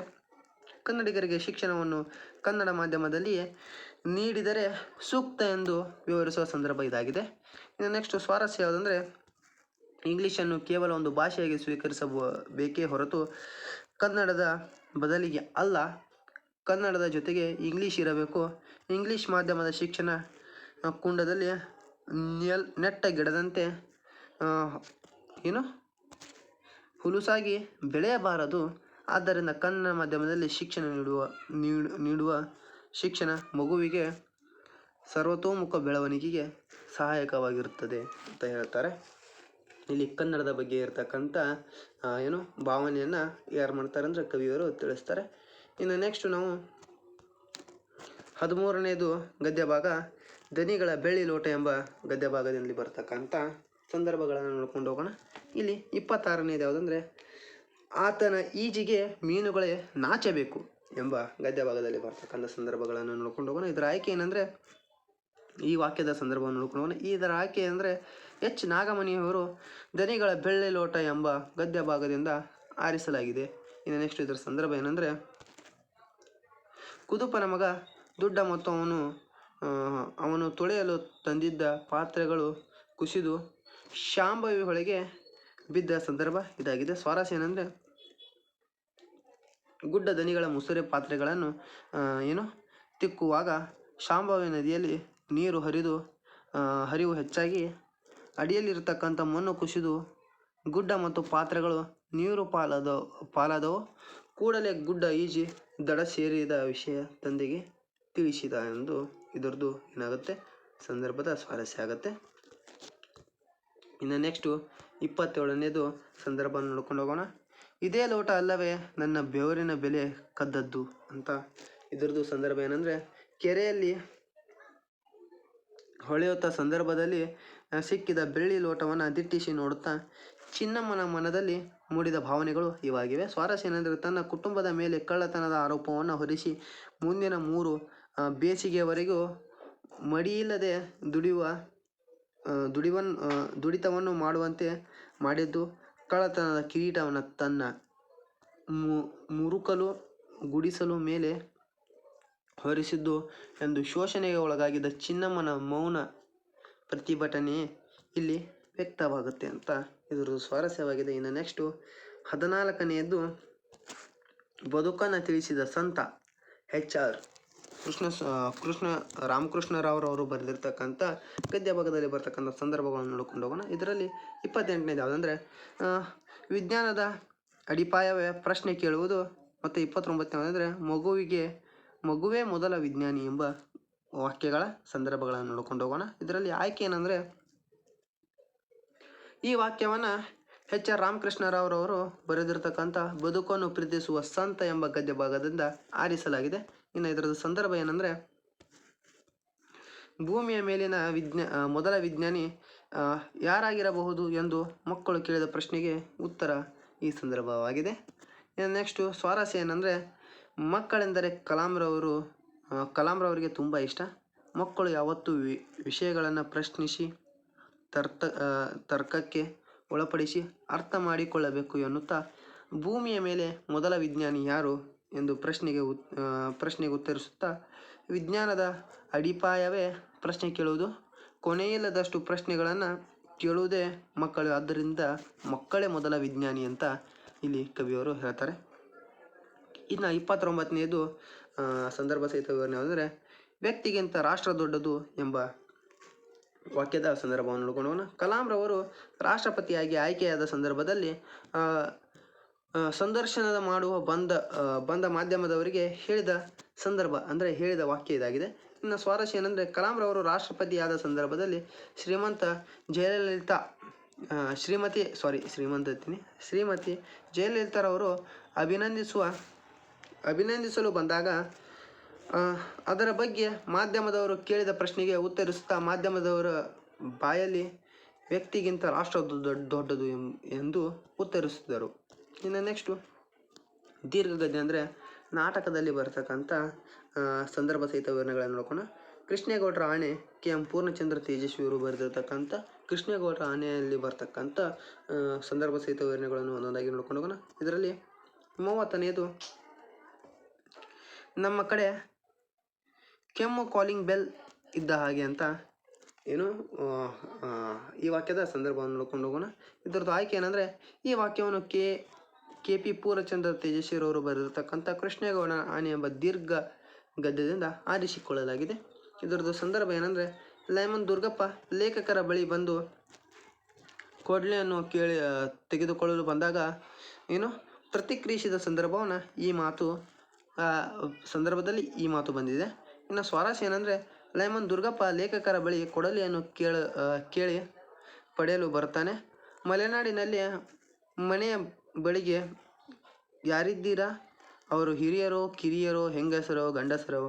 ಕನ್ನಡಿಗರಿಗೆ ಶಿಕ್ಷಣವನ್ನು ಕನ್ನಡ ಮಾಧ್ಯಮದಲ್ಲಿಯೇ ನೀಡಿದರೆ ಸೂಕ್ತ ಎಂದು ವಿವರಿಸುವ ಸಂದರ್ಭ ಇದಾಗಿದೆ. ಇನ್ನು ನೆಕ್ಸ್ಟ್ ಸ್ವಾರಸ್ಯ ಯಾವುದಂದರೆ, ಇಂಗ್ಲೀಷನ್ನು ಕೇವಲ ಒಂದು ಭಾಷೆಯಾಗಿ ಸ್ವೀಕರಿಸಬೇಕೇ ಹೊರತು ಕನ್ನಡದ ಬದಲಿಗೆ ಅಲ್ಲ, ಕನ್ನಡದ ಜೊತೆಗೆ ಇಂಗ್ಲೀಷ್ ಇರಬೇಕು. ಇಂಗ್ಲೀಷ್ ಮಾಧ್ಯಮದ ಶಿಕ್ಷಣ ಕುಂಡದಲ್ಲಿ ನೆಟ್ಟಗಿಡದಂತೆ ಹುಲುಸಾಗಿ ಬೆಳೆಯಬಾರದು. ಆದ್ದರಿಂದ ಕನ್ನಡ ಮಾಧ್ಯಮದಲ್ಲಿ ಶಿಕ್ಷಣ ನೀಡುವ ಶಿಕ್ಷಣ ಮಗುವಿಗೆ ಸರ್ವತೋಮುಖ ಬೆಳವಣಿಗೆಗೆ ಸಹಾಯಕವಾಗಿರುತ್ತದೆ ಅಂತ ಹೇಳ್ತಾರೆ. ಇಲ್ಲಿ ಕನ್ನಡದ ಬಗ್ಗೆ ಇರತಕ್ಕಂಥ ಭಾವನೆಯನ್ನು ಯಾರು ಮಾಡ್ತಾರೆ ಅಂದರೆ ಕವಿಯವರು ತಿಳಿಸ್ತಾರೆ. ಇನ್ನು ನೆಕ್ಸ್ಟ್ ನಾವು 13ನೇದು ಗದ್ಯ ಭಾಗ ದನಿಗಳ ಬೆಳ್ಳಿ ಲೋಟ ಎಂಬ ಗದ್ಯ ಭಾಗದಲ್ಲಿ ಬರ್ತಕ್ಕಂಥ ಸಂದರ್ಭಗಳನ್ನು ನೋಡ್ಕೊಂಡು ಹೋಗೋಣ. ಇಲ್ಲಿ 26ನೇದು ಯಾವುದಂದರೆ ಆತನ ಈಜಿಗೆ ಮೀನುಗಳೇ ನಾಚಬೇಕು ಎಂಬ ಗದ್ಯ ಭಾಗದಲ್ಲಿ ಬರ್ತಕ್ಕಂಥ ಸಂದರ್ಭಗಳನ್ನು ನೋಡ್ಕೊಂಡು ಹೋಗೋಣ. ಇದರ ಆಯ್ಕೆ ಏನಂದರೆ, ಈ ವಾಕ್ಯದ ಸಂದರ್ಭವನ್ನು ನೋಡ್ಕೊಂಡು ಹೋಗೋಣ. ಇದರ ಆಯ್ಕೆ ಅಂದರೆ ಎಚ್ ನಾಗಮಣಿಯವರು ದನಿಗಳ ಬೆಳ್ಳಿ ಲೋಟ ಎಂಬ ಗದ್ಯ ಭಾಗದಿಂದ ಆರಿಸಲಾಗಿದೆ. ಇನ್ನು ನೆಕ್ಸ್ಟ್ ಇದರ ಸಂದರ್ಭ ಏನಂದರೆ, ಕುದುಪನ ಮಗ ದುಡ್ಡ ಮತ್ತು ಅವನು ತೊಳೆಯಲು ತಂದಿದ್ದ ಪಾತ್ರೆಗಳು ಕುಸಿದು ಶಾಂಭವಿ ಹೊಳೆಗೆ ಬಿದ್ದ ಸಂದರ್ಭ ಇದಾಗಿದೆ. ಸ್ವಾರಸ್ಯ ಏನಂದರೆ, ಗುಡ್ಡ ದನಿಗಳ ಮುಸುರೆ ಪಾತ್ರೆಗಳನ್ನು ತಿಕ್ಕುವಾಗ ಶಾಂಭವಿ ನದಿಯಲ್ಲಿ ನೀರು ಹರಿವು ಹೆಚ್ಚಾಗಿ ಅಡಿಯಲ್ಲಿರತಕ್ಕಂಥ ಮಣ್ಣು ಕುಸಿದು ಗುಡ್ಡ ಮತ್ತು ಪಾತ್ರೆಗಳು ನೀರು ಪಾಲಾದವು. ಕೂಡಲೇ ಗುಡ್ಡ ಈಜಿ ದಡ ಸೇರಿದ ವಿಷಯ ತಂದೆಗೆ ತಿಳಿಸಿದ ಎಂದು ಇದರದ್ದು ಏನಾಗುತ್ತೆ ಸಂದರ್ಭದ ಸ್ವಾರಸ್ಯ ಆಗುತ್ತೆ. ಇನ್ನು ನೆಕ್ಸ್ಟು 27ನೇದು ಸಂದರ್ಭ ನೋಡ್ಕೊಂಡು ಹೋಗೋಣ. ಇದೇ ಲೋಟ ಅಲ್ಲವೇ ನನ್ನ ಬೆವರಿನ ಬೆಲೆ ಕದ್ದದ್ದು ಅಂತ ಇದರದ್ದು ಸಂದರ್ಭ ಏನಂದರೆ, ಕೆರೆಯಲ್ಲಿ ಹೊಳೆಯುತ್ತ ಸಂದರ್ಭದಲ್ಲಿ ಸಿಕ್ಕಿದ ಬೆಳ್ಳಿ ಲೋಟವನ್ನು ದಿಟ್ಟಿಸಿ ನೋಡುತ್ತಾ ಚಿನ್ನಮ್ಮನ ಮನದಲ್ಲಿ ಮೂಡಿದ ಭಾವನೆಗಳು ಇವಾಗಿವೆ. ಸ್ವಾರಸ್ಯ ಏನೆಂದರೆ, ತನ್ನ ಕುಟುಂಬದ ಮೇಲೆ ಕಳ್ಳತನದ ಆರೋಪವನ್ನು ಹೊರಿಸಿ ಮುಂದಿನ 3 ಬೇಸಿಗೆಯವರೆಗೂ ಮಡಿಯಿಲ್ಲದೆ ದುಡಿತವನ್ನು ಮಾಡುವಂತೆ ಮಾಡಿದ್ದು, ಕಳ್ಳತನದ ಕಿರೀಟವನ್ನು ತನ್ನ ಮುರುಕಲು ಗುಡಿಸಲು ಮೇಲೆ ಹೊರಿಸಿದ್ದು ಎಂದು ಶೋಷಣೆಗೆ ಒಳಗಾಗಿದ್ದ ಚಿನ್ನಮ್ಮನ ಮೌನ ಪ್ರತಿಭಟನೆ ಇಲ್ಲಿ ವ್ಯಕ್ತವಾಗುತ್ತೆ ಅಂತ ಇದರದ್ದು ಸ್ವಾರಸ್ಯವಾಗಿದೆ. ಇನ್ನು ನೆಕ್ಸ್ಟು 14ನೇದು ಬದುಕನ್ನು ತಿಳಿಸಿದ ಸಂತ HR ರಾಮಕೃಷ್ಣರಾವ್ರವರು ಬರೆದಿರ್ತಕ್ಕಂಥ ಗದ್ಯ ಭಾಗದಲ್ಲಿ ಬರ್ತಕ್ಕಂಥ ಸಂದರ್ಭಗಳನ್ನು ನೋಡ್ಕೊಂಡು ಹೋಗೋಣ. ಇದರಲ್ಲಿ 28ನೇದು ಯಾವುದಂದರೆ, ವಿಜ್ಞಾನದ ಅಡಿಪಾಯವೇ ಪ್ರಶ್ನೆ ಕೇಳುವುದು ಮತ್ತು 29ನೇದು ಮಗುವೇ ಮೊದಲ ವಿಜ್ಞಾನಿ ಎಂಬ ವಾಕ್ಯಗಳ ಸಂದರ್ಭಗಳನ್ನು ನೋಡ್ಕೊಂಡು ಹೋಗೋಣ. ಇದರಲ್ಲಿ ಆಯ್ಕೆ ಏನಂದರೆ, ಈ ವಾಕ್ಯವನ್ನು ಎಚ್ ಆರ್ ರಾಮಕೃಷ್ಣರಾವ್ರವರು ಬರೆದಿರ್ತಕ್ಕಂಥ ಬದುಕನ್ನು ಪ್ರೀತಿಸುವ ಸಂತ ಎಂಬ ಗದ್ಯ ಭಾಗದಿಂದ ಆರಿಸಲಾಗಿದೆ. ಇನ್ನು ಇದರದ ಸಂದರ್ಭ ಏನಂದರೆ, ಭೂಮಿಯ ಮೇಲಿನ ಮೊದಲ ವಿಜ್ಞಾನಿ ಯಾರಾಗಿರಬಹುದು ಎಂದು ಮಕ್ಕಳು ಕೇಳಿದ ಪ್ರಶ್ನೆಗೆ ಉತ್ತರ ಈ ಸಂದರ್ಭವಾಗಿದೆ. ಇನ್ನು ನೆಕ್ಸ್ಟು ಸ್ವಾರಸ್ಯ ಏನಂದರೆ, ಮಕ್ಕಳೆಂದರೆ ಕಲಾಂರವರಿಗೆ ತುಂಬ ಇಷ್ಟ. ಮಕ್ಕಳು ಯಾವತ್ತೂ ವಿಷಯಗಳನ್ನು ಪ್ರಶ್ನಿಸಿ ತರ್ಕಕ್ಕೆ ಒಳಪಡಿಸಿ ಅರ್ಥ ಮಾಡಿಕೊಳ್ಳಬೇಕು ಎನ್ನುತ್ತಾ ಭೂಮಿಯ ಮೇಲೆ ಮೊದಲ ವಿಜ್ಞಾನಿ ಯಾರು ಎಂದು ಪ್ರಶ್ನೆಗೆ ಉತ್ತರಿಸುತ್ತಾ, ವಿಜ್ಞಾನದ ಅಡಿಪಾಯವೇ ಪ್ರಶ್ನೆ ಕೇಳುವುದು, ಕೊನೆಯಿಲ್ಲದಷ್ಟು ಪ್ರಶ್ನೆಗಳನ್ನು ಕೇಳುವುದೇ ಮಕ್ಕಳು, ಆದ್ದರಿಂದ ಮಕ್ಕಳೇ ಮೊದಲ ವಿಜ್ಞಾನಿ ಅಂತ ಇಲ್ಲಿ ಕವಿಯವರು ಹೇಳ್ತಾರೆ. ಇನ್ನು 29ನೇದು ಸಂದರ್ಭ ಸಹಿತ ವಿವರಣೆ ಅಂದರೆ, ವ್ಯಕ್ತಿಗಿಂತ ರಾಷ್ಟ್ರ ದೊಡ್ಡದು ಎಂಬ ವಾಕ್ಯದ ಸಂದರ್ಭವನ್ನು ನೋಡ್ಕೊಂಡು ಕಲಾಂರವರು ರಾಷ್ಟ್ರಪತಿಯಾಗಿ ಆಯ್ಕೆಯಾದ ಸಂದರ್ಭದಲ್ಲಿ ಸಂದರ್ಶನದ ಮಾಡುವ ಬಂದ ಮಾಧ್ಯಮದವರಿಗೆ ಹೇಳಿದ ಸಂದರ್ಭ ಅಂದರೆ ಹೇಳಿದ ವಾಕ್ಯ ಇದಾಗಿದೆ. ಇನ್ನು ಸ್ವಾರಸ್ಯ ಏನಂದರೆ, ಕಲಾಂರವರು ರಾಷ್ಟ್ರಪತಿಯಾದ ಸಂದರ್ಭದಲ್ಲಿ ಶ್ರೀಮತಿ ಜಯಲಲಿತಾರವರು ಅಭಿನಂದಿಸಲು ಬಂದಾಗ ಅದರ ಬಗ್ಗೆ ಮಾಧ್ಯಮದವರು ಕೇಳಿದ ಪ್ರಶ್ನೆಗೆ ಉತ್ತರಿಸುತ್ತಾ ಮಾಧ್ಯಮದವರ ಬಾಯಲ್ಲಿ ವ್ಯಕ್ತಿಗಿಂತ ರಾಷ್ಟ್ರ ದೊಡ್ಡದು ಎಂದು ಉತ್ತರಿಸಿದರು. ಇನ್ನು ನೆಕ್ಸ್ಟು ದೀರ್ಘಗದ್ಯ ಅಂದರೆ ನಾಟಕದಲ್ಲಿ ಬರ್ತಕ್ಕಂಥ ಸಂದರ್ಭ ಸಹಿತ ವಿವರಣೆಗಳನ್ನು ನೋಡೋಣ. ಕೃಷ್ಣೇಗೌಡರ ಆಣೆ ಕೆ.ಎಂ. ಪೂರ್ಣಚಂದ್ರ ತೇಜಸ್ವಿಯವರು ಬರೆದಿರ್ತಕ್ಕಂಥ ಕೃಷ್ಣೇಗೌಡರ ಆಣೆಯಲ್ಲಿ ಬರ್ತಕ್ಕಂಥ ಸಂದರ್ಭ ಸಹಿತ ವಿವರಣೆಗಳನ್ನು ಒಂದೊಂದಾಗಿ ನೋಡ್ಕೊಂಡು ಹೋಗೋಣ. ಇದರಲ್ಲಿ 30ನೇದು, ನಮ್ಮ ಕಡೆ ಕೆಮ್ಮು ಕಾಲಿಂಗ್ ಬೆಲ್ ಇದ್ದ ಹಾಗೆ ಅಂತ ಈ ವಾಕ್ಯದ ಸಂದರ್ಭವನ್ನು ನೋಡ್ಕೊಂಡು ಹೋಗೋಣ. ಇದರದ್ದು ಆಯ್ಕೆ ಏನಂದರೆ, ಈ ವಾಕ್ಯವನ್ನು ಕೆ.ಪಿ. ಪೂರ್ಣಚಂದ್ರ ತೇಜಸ್ವಿರವರು ಬರೆದಿರ್ತಕ್ಕಂಥ ಕೃಷ್ಣೇಗೌಡರ ಆಣೆ ಎಂಬ ದೀರ್ಘ ಗದ್ಯದಿಂದ ಆರಿಸಿಕೊಳ್ಳಲಾಗಿದೆ. ಇದರದ್ದು ಸಂದರ್ಭ ಏನಂದರೆ, ಲೈಮನ್ ದುರ್ಗಪ್ಪ ಲೇಖಕರ ಬಳಿ ಬಂದು ಕೊಡ್ಲಿಯನ್ನು ತೆಗೆದುಕೊಳ್ಳಲು ಬಂದಾಗ ಪ್ರತಿಕ್ರಿಯಿಸಿದ ಸಂದರ್ಭದಲ್ಲಿ ಈ ಮಾತು ಬಂದಿದೆ. ಇನ್ನು ಸ್ವಾರಸ್ಯ ಏನಂದರೆ, ಲೈಮನ್ ದುರ್ಗಪ್ಪ ಲೇಖಕರ ಬಳಿ ಕೊಡಲಿಯನ್ನು ಕೇಳಿ ಪಡೆಯಲು ಬರ್ತಾನೆ. ಮಲೆನಾಡಿನಲ್ಲಿ ಮನೆಯ ಬಳಿಗೆ ಯಾರಿದ್ದೀರಾ? ಅವರು ಹಿರಿಯರೋ ಕಿರಿಯರೋ ಹೆಂಗಸರೋ ಗಂಡಸರೋ?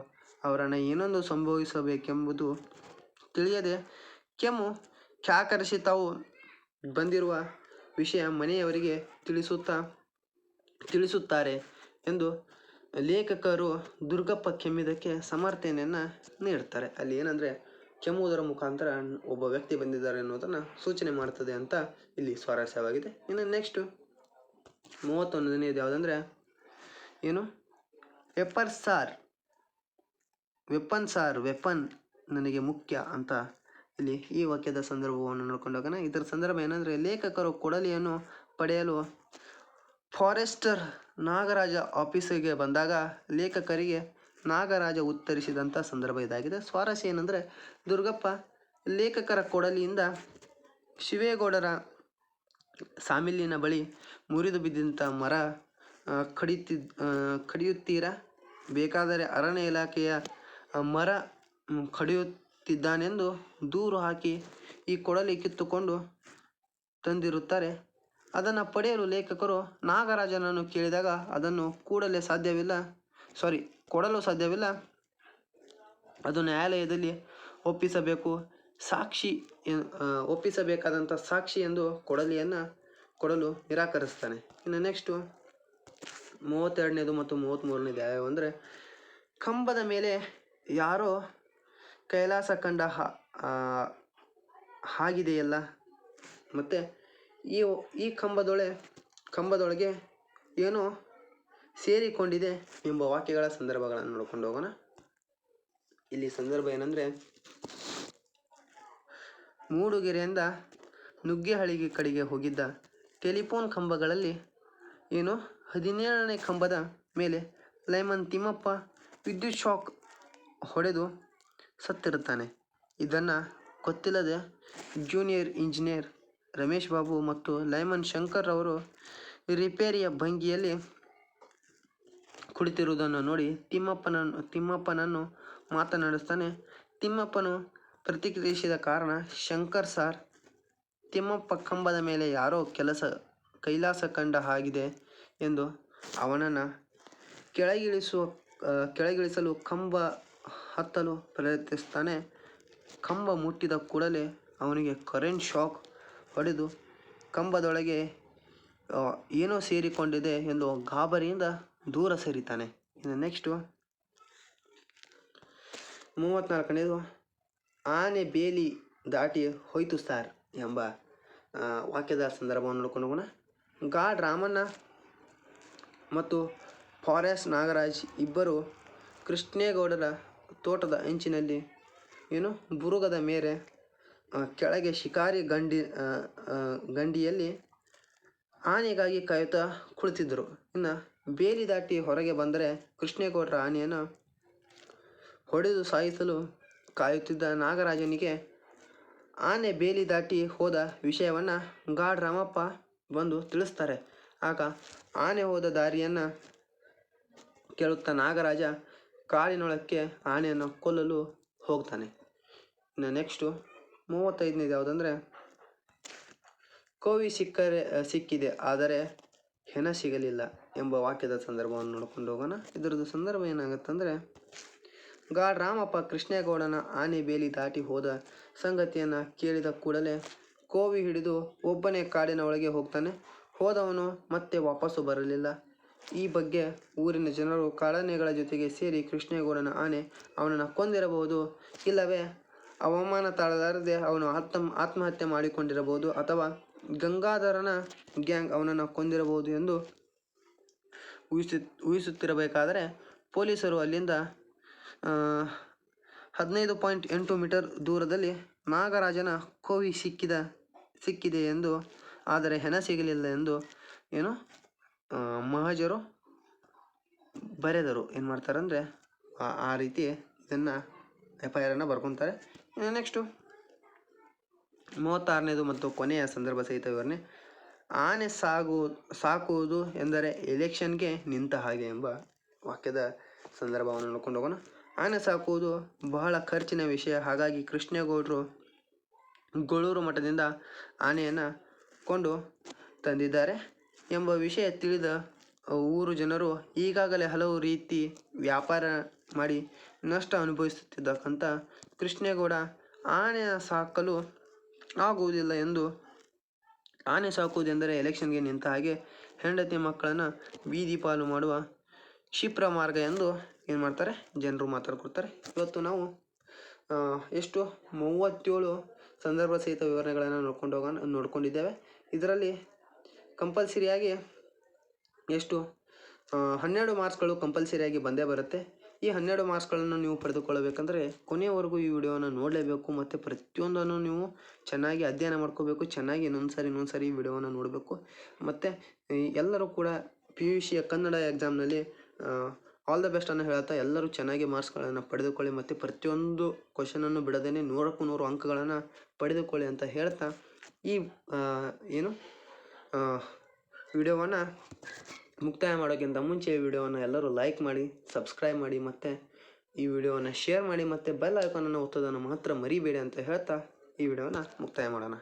ಅವರನ್ನು ಏನೊಂದು ಸಂಭವಿಸಬೇಕೆಂಬುದು ತಿಳಿಯದೆ ಕೆಮ್ಮು ಕ್ಯಾಕರಿಸಿ ತಾವು ಬಂದಿರುವ ವಿಷಯ ಮನೆಯವರಿಗೆ ತಿಳಿಸುತ್ತಾರೆ ಎಂದು ಲೇಖಕರು ದುರ್ಗಪ್ಪ ಕೆಮ್ಮಿದ್ದಕ್ಕೆ ಸಮರ್ಥನೆಯನ್ನು ನೀಡ್ತಾರೆ. ಅಲ್ಲಿ ಏನಂದರೆ, ಕೆಮ್ಮುವುದರ ಮುಖಾಂತರ ಒಬ್ಬ ವ್ಯಕ್ತಿ ಬಂದಿದ್ದಾರೆ ಅನ್ನೋದನ್ನು ಸೂಚನೆ ಮಾಡ್ತದೆ ಅಂತ ಇಲ್ಲಿ ಸ್ವಾರಸ್ಯವಾಗಿದೆ. ಇನ್ನು ನೆಕ್ಸ್ಟು 31ನೇದು ಯಾವುದಂದರೆ, ವೆಪನ್ ನನಗೆ ಮುಖ್ಯ ಅಂತ ಇಲ್ಲಿ ಈ ವಾಕ್ಯದ ಸಂದರ್ಭವನ್ನು ನೋಡ್ಕೊಂಡಾಗ ಇದರ ಸಂದರ್ಭ ಏನಂದರೆ, ಲೇಖಕರು ಕೊಡಲಿಯನ್ನು ಪಡೆಯಲು ಫಾರೆಸ್ಟರ್ ನಾಗರಾಜ ಆಫೀಸಿಗೆ ಬಂದಾಗ ಲೇಖಕರಿಗೆ ನಾಗರಾಜ ಉತ್ತರಿಸಿದಂಥ ಸಂದರ್ಭ ಇದಾಗಿದೆ. ಸ್ವಾರಸ್ಯ ಏನಂದರೆ, ದುರ್ಗಪ್ಪ ಲೇಖಕರ ಕೊಡಲಿಯಿಂದ ಶಿವೇಗೌಡರ ಸಾಮಿಲ್ಲಿನ ಬಳಿ ಮುರಿದು ಬಿದ್ದಂಥ ಮರ ಕಡಿಯುತ್ತೀರಾ? ಬೇಕಾದರೆ ಅರಣ್ಯ ಇಲಾಖೆಯ ಮರ ಕಡಿಯುತ್ತಿದ್ದಾನೆಂದು ದೂರು ಹಾಕಿ ಈ ಕೊಡಲಿ ಕಿತ್ತುಕೊಂಡು ತಂದಿರುತ್ತಾರೆ. ಅದನ್ನು ಪಡೆಯಲು ಲೇಖಕರು ನಾಗರಾಜನನ್ನು ಕೇಳಿದಾಗ ಅದನ್ನು ಕೊಡಲು ಸಾಧ್ಯವಿಲ್ಲ. ಅದು ನ್ಯಾಯಾಲಯದಲ್ಲಿ ಒಪ್ಪಿಸಬೇಕಾದಂಥ ಸಾಕ್ಷಿ ಎಂದು ಕೊಡಲಿಯನ್ನು ಕೊಡಲು ನಿರಾಕರಿಸ್ತಾನೆ. ಇನ್ನು ನೆಕ್ಸ್ಟು 32ನೇದು ಮತ್ತು 33ನೇದು ಯಾವ್ಯಾವ ಅಂದರೆ, ಕಂಬದ ಮೇಲೆ ಯಾರೋ ಕೈಲಾಸ ಕಂಡ ಹಾಗಿದೆಯಲ್ಲ, ಮತ್ತು ಈ ಕಂಬದೊಳಗೆ ಏನೋ ಸೇರಿಕೊಂಡಿದೆ ಎಂಬ ವಾಕ್ಯಗಳ ಸಂದರ್ಭಗಳನ್ನು ನೋಡ್ಕೊಂಡು ಹೋಗೋಣ. ಇಲ್ಲಿ ಸಂದರ್ಭ ಏನಂದರೆ, ಮೂಡುಗೆರೆಯಿಂದ ನುಗ್ಗೇಹಳ್ಳಿ ಕಡೆಗೆ ಹೋಗಿದ್ದ ಟೆಲಿಫೋನ್ ಕಂಬಗಳಲ್ಲಿ 17ನೇ ಕಂಬದ ಮೇಲೆ ಲೈಮನ್ ತಿಮ್ಮಪ್ಪ ವಿದ್ಯುತ್ ಶಾಕ್ ಹೊಡೆದು ಸತ್ತಿರುತ್ತಾನೆ. ಇದನ್ನು ಗೊತ್ತಿಲ್ಲದೆ ಜೂನಿಯರ್ ಇಂಜಿನಿಯರ್ ರಮೇಶ್ ಬಾಬು ಮತ್ತು ಲೈಮನ್ ಶಂಕರ್ ಅವರು ರಿಪೇರಿಯ ಭಂಗಿಯಲ್ಲಿ ಕುಳಿತಿರುವುದನ್ನು ನೋಡಿ ತಿಮ್ಮಪ್ಪನನ್ನು ಮಾತನಾಡಿಸ್ತಾನೆ. ತಿಮ್ಮಪ್ಪನು ಪ್ರತಿಕ್ರಿಯಿಸಿದ ಕಾರಣ, ಶಂಕರ್ ಸಾರ್, ತಿಮ್ಮಪ್ಪ ಕಂಬದ ಮೇಲೆ ಯಾರೋ ಕೈಲಾಸ ಕಂಡ ಹಾಗಿದೆ ಎಂದು ಅವನನ್ನು ಕೆಳಗಿಳಿಸಲು ಕಂಬ ಹತ್ತಲು ಪ್ರಯತ್ನಿಸ್ತಾನೆ. ಕಂಬ ಮುಟ್ಟಿದ ಕೂಡಲೇ ಅವನಿಗೆ ಕರೆಂಟ್ ಶಾಕ್ ಹೊಡೆದು ಕಂಬದೊಳಗೆ ಏನೋ ಸೇರಿಕೊಂಡಿದೆ ಎಂದು ಗಾಬರಿಯಿಂದ ದೂರ ಸರಿತಾನೆ. ಇನ್ನು ನೆಕ್ಸ್ಟು 34ನೇದು ಆನೆ ಬೇಲಿ ದಾಟಿ ಹೋಯ್ತು ಸಾರ್ ಎಂಬ ವಾಕ್ಯದ ಸಂದರ್ಭವನ್ನು ನೋಡ್ಕೊಂಡು ಹೋಗೋಣ. ಗಾಡ್ ರಾಮಣ್ಣ ಮತ್ತು ಫಾರೆಸ್ಟ್ ನಾಗರಾಜ್ ಇಬ್ಬರು ಕೃಷ್ಣೇಗೌಡರ ತೋಟದ ಅಂಚಿನಲ್ಲಿ ಬುರುಗದ ಮೇರೆ ಕೆಳಗೆ ಶಿಕಾರಿ ಗಂಡಿಯಲ್ಲಿ ಆನೆಗಾಗಿ ಕಾಯುತ್ತಾ ಕುಳಿತಿದ್ದರು. ಇನ್ನು ಬೇಲಿ ದಾಟಿ ಹೊರಗೆ ಬಂದರೆ ಕೃಷ್ಣೇಗೌಡರ ಆನೆಯನ್ನು ಹೊಡೆದು ಸಾಯಿಸಲು ಕಾಯುತ್ತಿದ್ದ ನಾಗರಾಜನಿಗೆ ಆನೆ ಬೇಲಿ ದಾಟಿ ಹೋದ ವಿಷಯವನ್ನು ಗಾಡ್ ರಾಮಪ್ಪ ಬಂದು ತಿಳಿಸ್ತಾರೆ. ಆಗ ಆನೆ ಹೋದ ದಾರಿಯನ್ನು ಕೇಳುತ್ತಾ ನಾಗರಾಜ ಕಾಡಿನೊಳಕ್ಕೆ ಆನೆಯನ್ನು ಕೊಲ್ಲಲು ಹೋಗ್ತಾನೆ. ಇನ್ನು ನೆಕ್ಸ್ಟು 35ನೇದು ಯಾವುದಂದರೆ ಕೋವಿ ಸಿಕ್ಕಿದೆ ಆದರೆ ಹೆಣ ಸಿಗಲಿಲ್ಲ ಎಂಬ ವಾಕ್ಯದ ಸಂದರ್ಭವನ್ನು ನೋಡ್ಕೊಂಡು ಹೋಗೋಣ. ಇದರದ್ದು ಸಂದರ್ಭ ಏನಾಗುತ್ತಂದರೆ, ಗಾಡ್ ರಾಮಪ್ಪ ಕೃಷ್ಣೇಗೌಡನ ಆನೆ ಬೇಲಿ ದಾಟಿ ಹೋದ ಸಂಗತಿಯನ್ನು ಕೇಳಿದ ಕೂಡಲೇ ಕೋವಿ ಹಿಡಿದು ಒಬ್ಬನೇ ಕಾಡಿನ ಒಳಗೆ ಹೋಗ್ತಾನೆ. ಹೋದವನು ಮತ್ತೆ ವಾಪಸ್ಸು ಬರಲಿಲ್ಲ. ಈ ಬಗ್ಗೆ ಊರಿನ ಜನರು ಕಾಡಾನೆಗಳ ಜೊತೆಗೆ ಸೇರಿ ಕೃಷ್ಣೇಗೌಡನ ಆನೆ ಅವನನ್ನು ಕೊಂದಿರಬಹುದು, ಇಲ್ಲವೇ ಅವಮಾನ ತಾಳಲಾರದೆ ಅವನು ಆತ್ಮಹತ್ಯೆ ಮಾಡಿಕೊಂಡಿರಬಹುದು, ಅಥವಾ ಗಂಗಾಧರನ ಗ್ಯಾಂಗ್ ಅವನನ್ನು ಕೊಂದಿರಬಹುದು ಎಂದು ಊಹಿಸುತ್ತಿರಬೇಕಾದರೆ ಪೊಲೀಸರು ಅಲ್ಲಿಂದ 15.8 ಮೀಟರ್ ದೂರದಲ್ಲಿ ನಾಗರಾಜನ ಕೋವಿ ಸಿಕ್ಕಿದೆ ಎಂದು, ಆದರೆ ಹೆಣ ಸಿಗಲಿಲ್ಲ ಎಂದು ಮಹಜರು ಬರೆದರು. ಏನು ಮಾಡ್ತಾರೆ ಅಂದರೆ ಆ ರೀತಿ ಇದನ್ನು FIR ಬರ್ಕೊತಾರೆ. ನೆಕ್ಸ್ಟು 36ನೇದು ಮತ್ತು ಕೊನೆಯ ಸಂದರ್ಭ ಸಹಿತ ವಿವರಣೆ. ಆನೆ ಸಾಕುವುದು ಎಂದರೆ ಎಲೆಕ್ಷನ್ಗೆ ನಿಂತ ಹಾಗೆ ಎಂಬ ವಾಕ್ಯದ ಸಂದರ್ಭವನ್ನು ನೋಡ್ಕೊಂಡು ಹೋಗೋಣ. ಆನೆ ಸಾಕುವುದು ಬಹಳ ಖರ್ಚಿನ ವಿಷಯ. ಹಾಗಾಗಿ ಕೃಷ್ಣೇಗೌಡರು ಗೊಳೂರು ಮಠದಿಂದ ಆನೆಯನ್ನು ಕೊಂಡು ತಂದಿದ್ದಾರೆ ಎಂಬ ವಿಷಯ ತಿಳಿದ ಊರು ಜನರು ಈಗಾಗಲೇ ಹಲವು ರೀತಿ ವ್ಯಾಪಾರ ಮಾಡಿ ನಷ್ಟ ಅನುಭವಿಸುತ್ತಿದ್ದಕ್ಕಂಥ ಕೃಷ್ಣೇಗೌಡ ಆನೆ ಸಾಕಲು ಆಗುವುದಿಲ್ಲ ಎಂದು, ಆನೆ ಸಾಕುವುದೆಂದರೆ ಎಲೆಕ್ಷನ್ಗೆ ನಿಂತ ಹಾಗೆ, ಹೆಂಡತಿ ಮಕ್ಕಳನ್ನು ಬೀದಿ ಪಾಲು ಮಾಡುವ ಕ್ಷಿಪ್ರ ಮಾರ್ಗ ಎಂದು ಏನು ಮಾಡ್ತಾರೆ ಜನರು ಮಾತಾಡ್ಕೊಡ್ತಾರೆ. ಇವತ್ತು ನಾವು 37 ಸಂದರ್ಭ ಸಹಿತ ವಿವರಣೆಗಳನ್ನು ನೋಡ್ಕೊಂಡಿದ್ದೇವೆ. ಇದರಲ್ಲಿ ಕಂಪಲ್ಸರಿಯಾಗಿ 12 ಮಾರ್ಕ್ಸ್ಗಳು ಕಂಪಲ್ಸರಿಯಾಗಿ ಬಂದೇ ಬರುತ್ತೆ. ಈ 12 ಮಾರ್ಕ್ಸ್ಗಳನ್ನು ನೀವು ಪಡೆದುಕೊಳ್ಳಬೇಕಂದ್ರೆ ಕೊನೆಯವರೆಗೂ ಈ ವಿಡಿಯೋನ ನೋಡಲೇಬೇಕು ಮತ್ತು ಪ್ರತಿಯೊಂದನ್ನು ನೀವು ಚೆನ್ನಾಗಿ ಅಧ್ಯಯನ ಮಾಡ್ಕೋಬೇಕು. ಚೆನ್ನಾಗಿ ಇನ್ನೊಂದು ಸಾರಿ ಈ ವಿಡಿಯೋವನ್ನು ನೋಡಬೇಕು. ಮತ್ತು ಎಲ್ಲರೂ ಕೂಡ PUC ಕನ್ನಡ ಎಕ್ಸಾಮ್ನಲ್ಲಿ ಆಲ್ ದ ಬೆಸ್ಟ್ ಅನ್ನು ಹೇಳ್ತಾ ಎಲ್ಲರೂ ಚೆನ್ನಾಗಿ ಮಾರ್ಕ್ಸ್ಗಳನ್ನು ಪಡೆದುಕೊಳ್ಳಿ ಮತ್ತು ಪ್ರತಿಯೊಂದು ಕ್ವಶನನ್ನು ಬಿಡದೇನೆ 100ಕ್ಕೂ 100 ಅಂಕಗಳನ್ನು ಪಡೆದುಕೊಳ್ಳಿ ಅಂತ ಹೇಳ್ತಾ ಈ ವಿಡಿಯೋವನ್ನು ಮುಕ್ತಾಯ ಮಾಡೋಕ್ಕಿಂತ ಮುಂಚೆ ಈ ವಿಡಿಯೋವನ್ನು ಎಲ್ಲರೂ ಲೈಕ್ ಮಾಡಿ, ಸಬ್ಸ್ಕ್ರೈಬ್ ಮಾಡಿ ಮತ್ತು ಈ ವಿಡಿಯೋವನ್ನು ಶೇರ್ ಮಾಡಿ ಮತ್ತು ಬೆಲ್ ಐಕಾನನ್ನು ಒತ್ತೋದನ್ನು ಮಾತ್ರ ಮರಿಬೇಡಿ ಅಂತ ಹೇಳ್ತಾ ಈ ವಿಡಿಯೋನ ಮುಕ್ತಾಯ ಮಾಡೋಣ.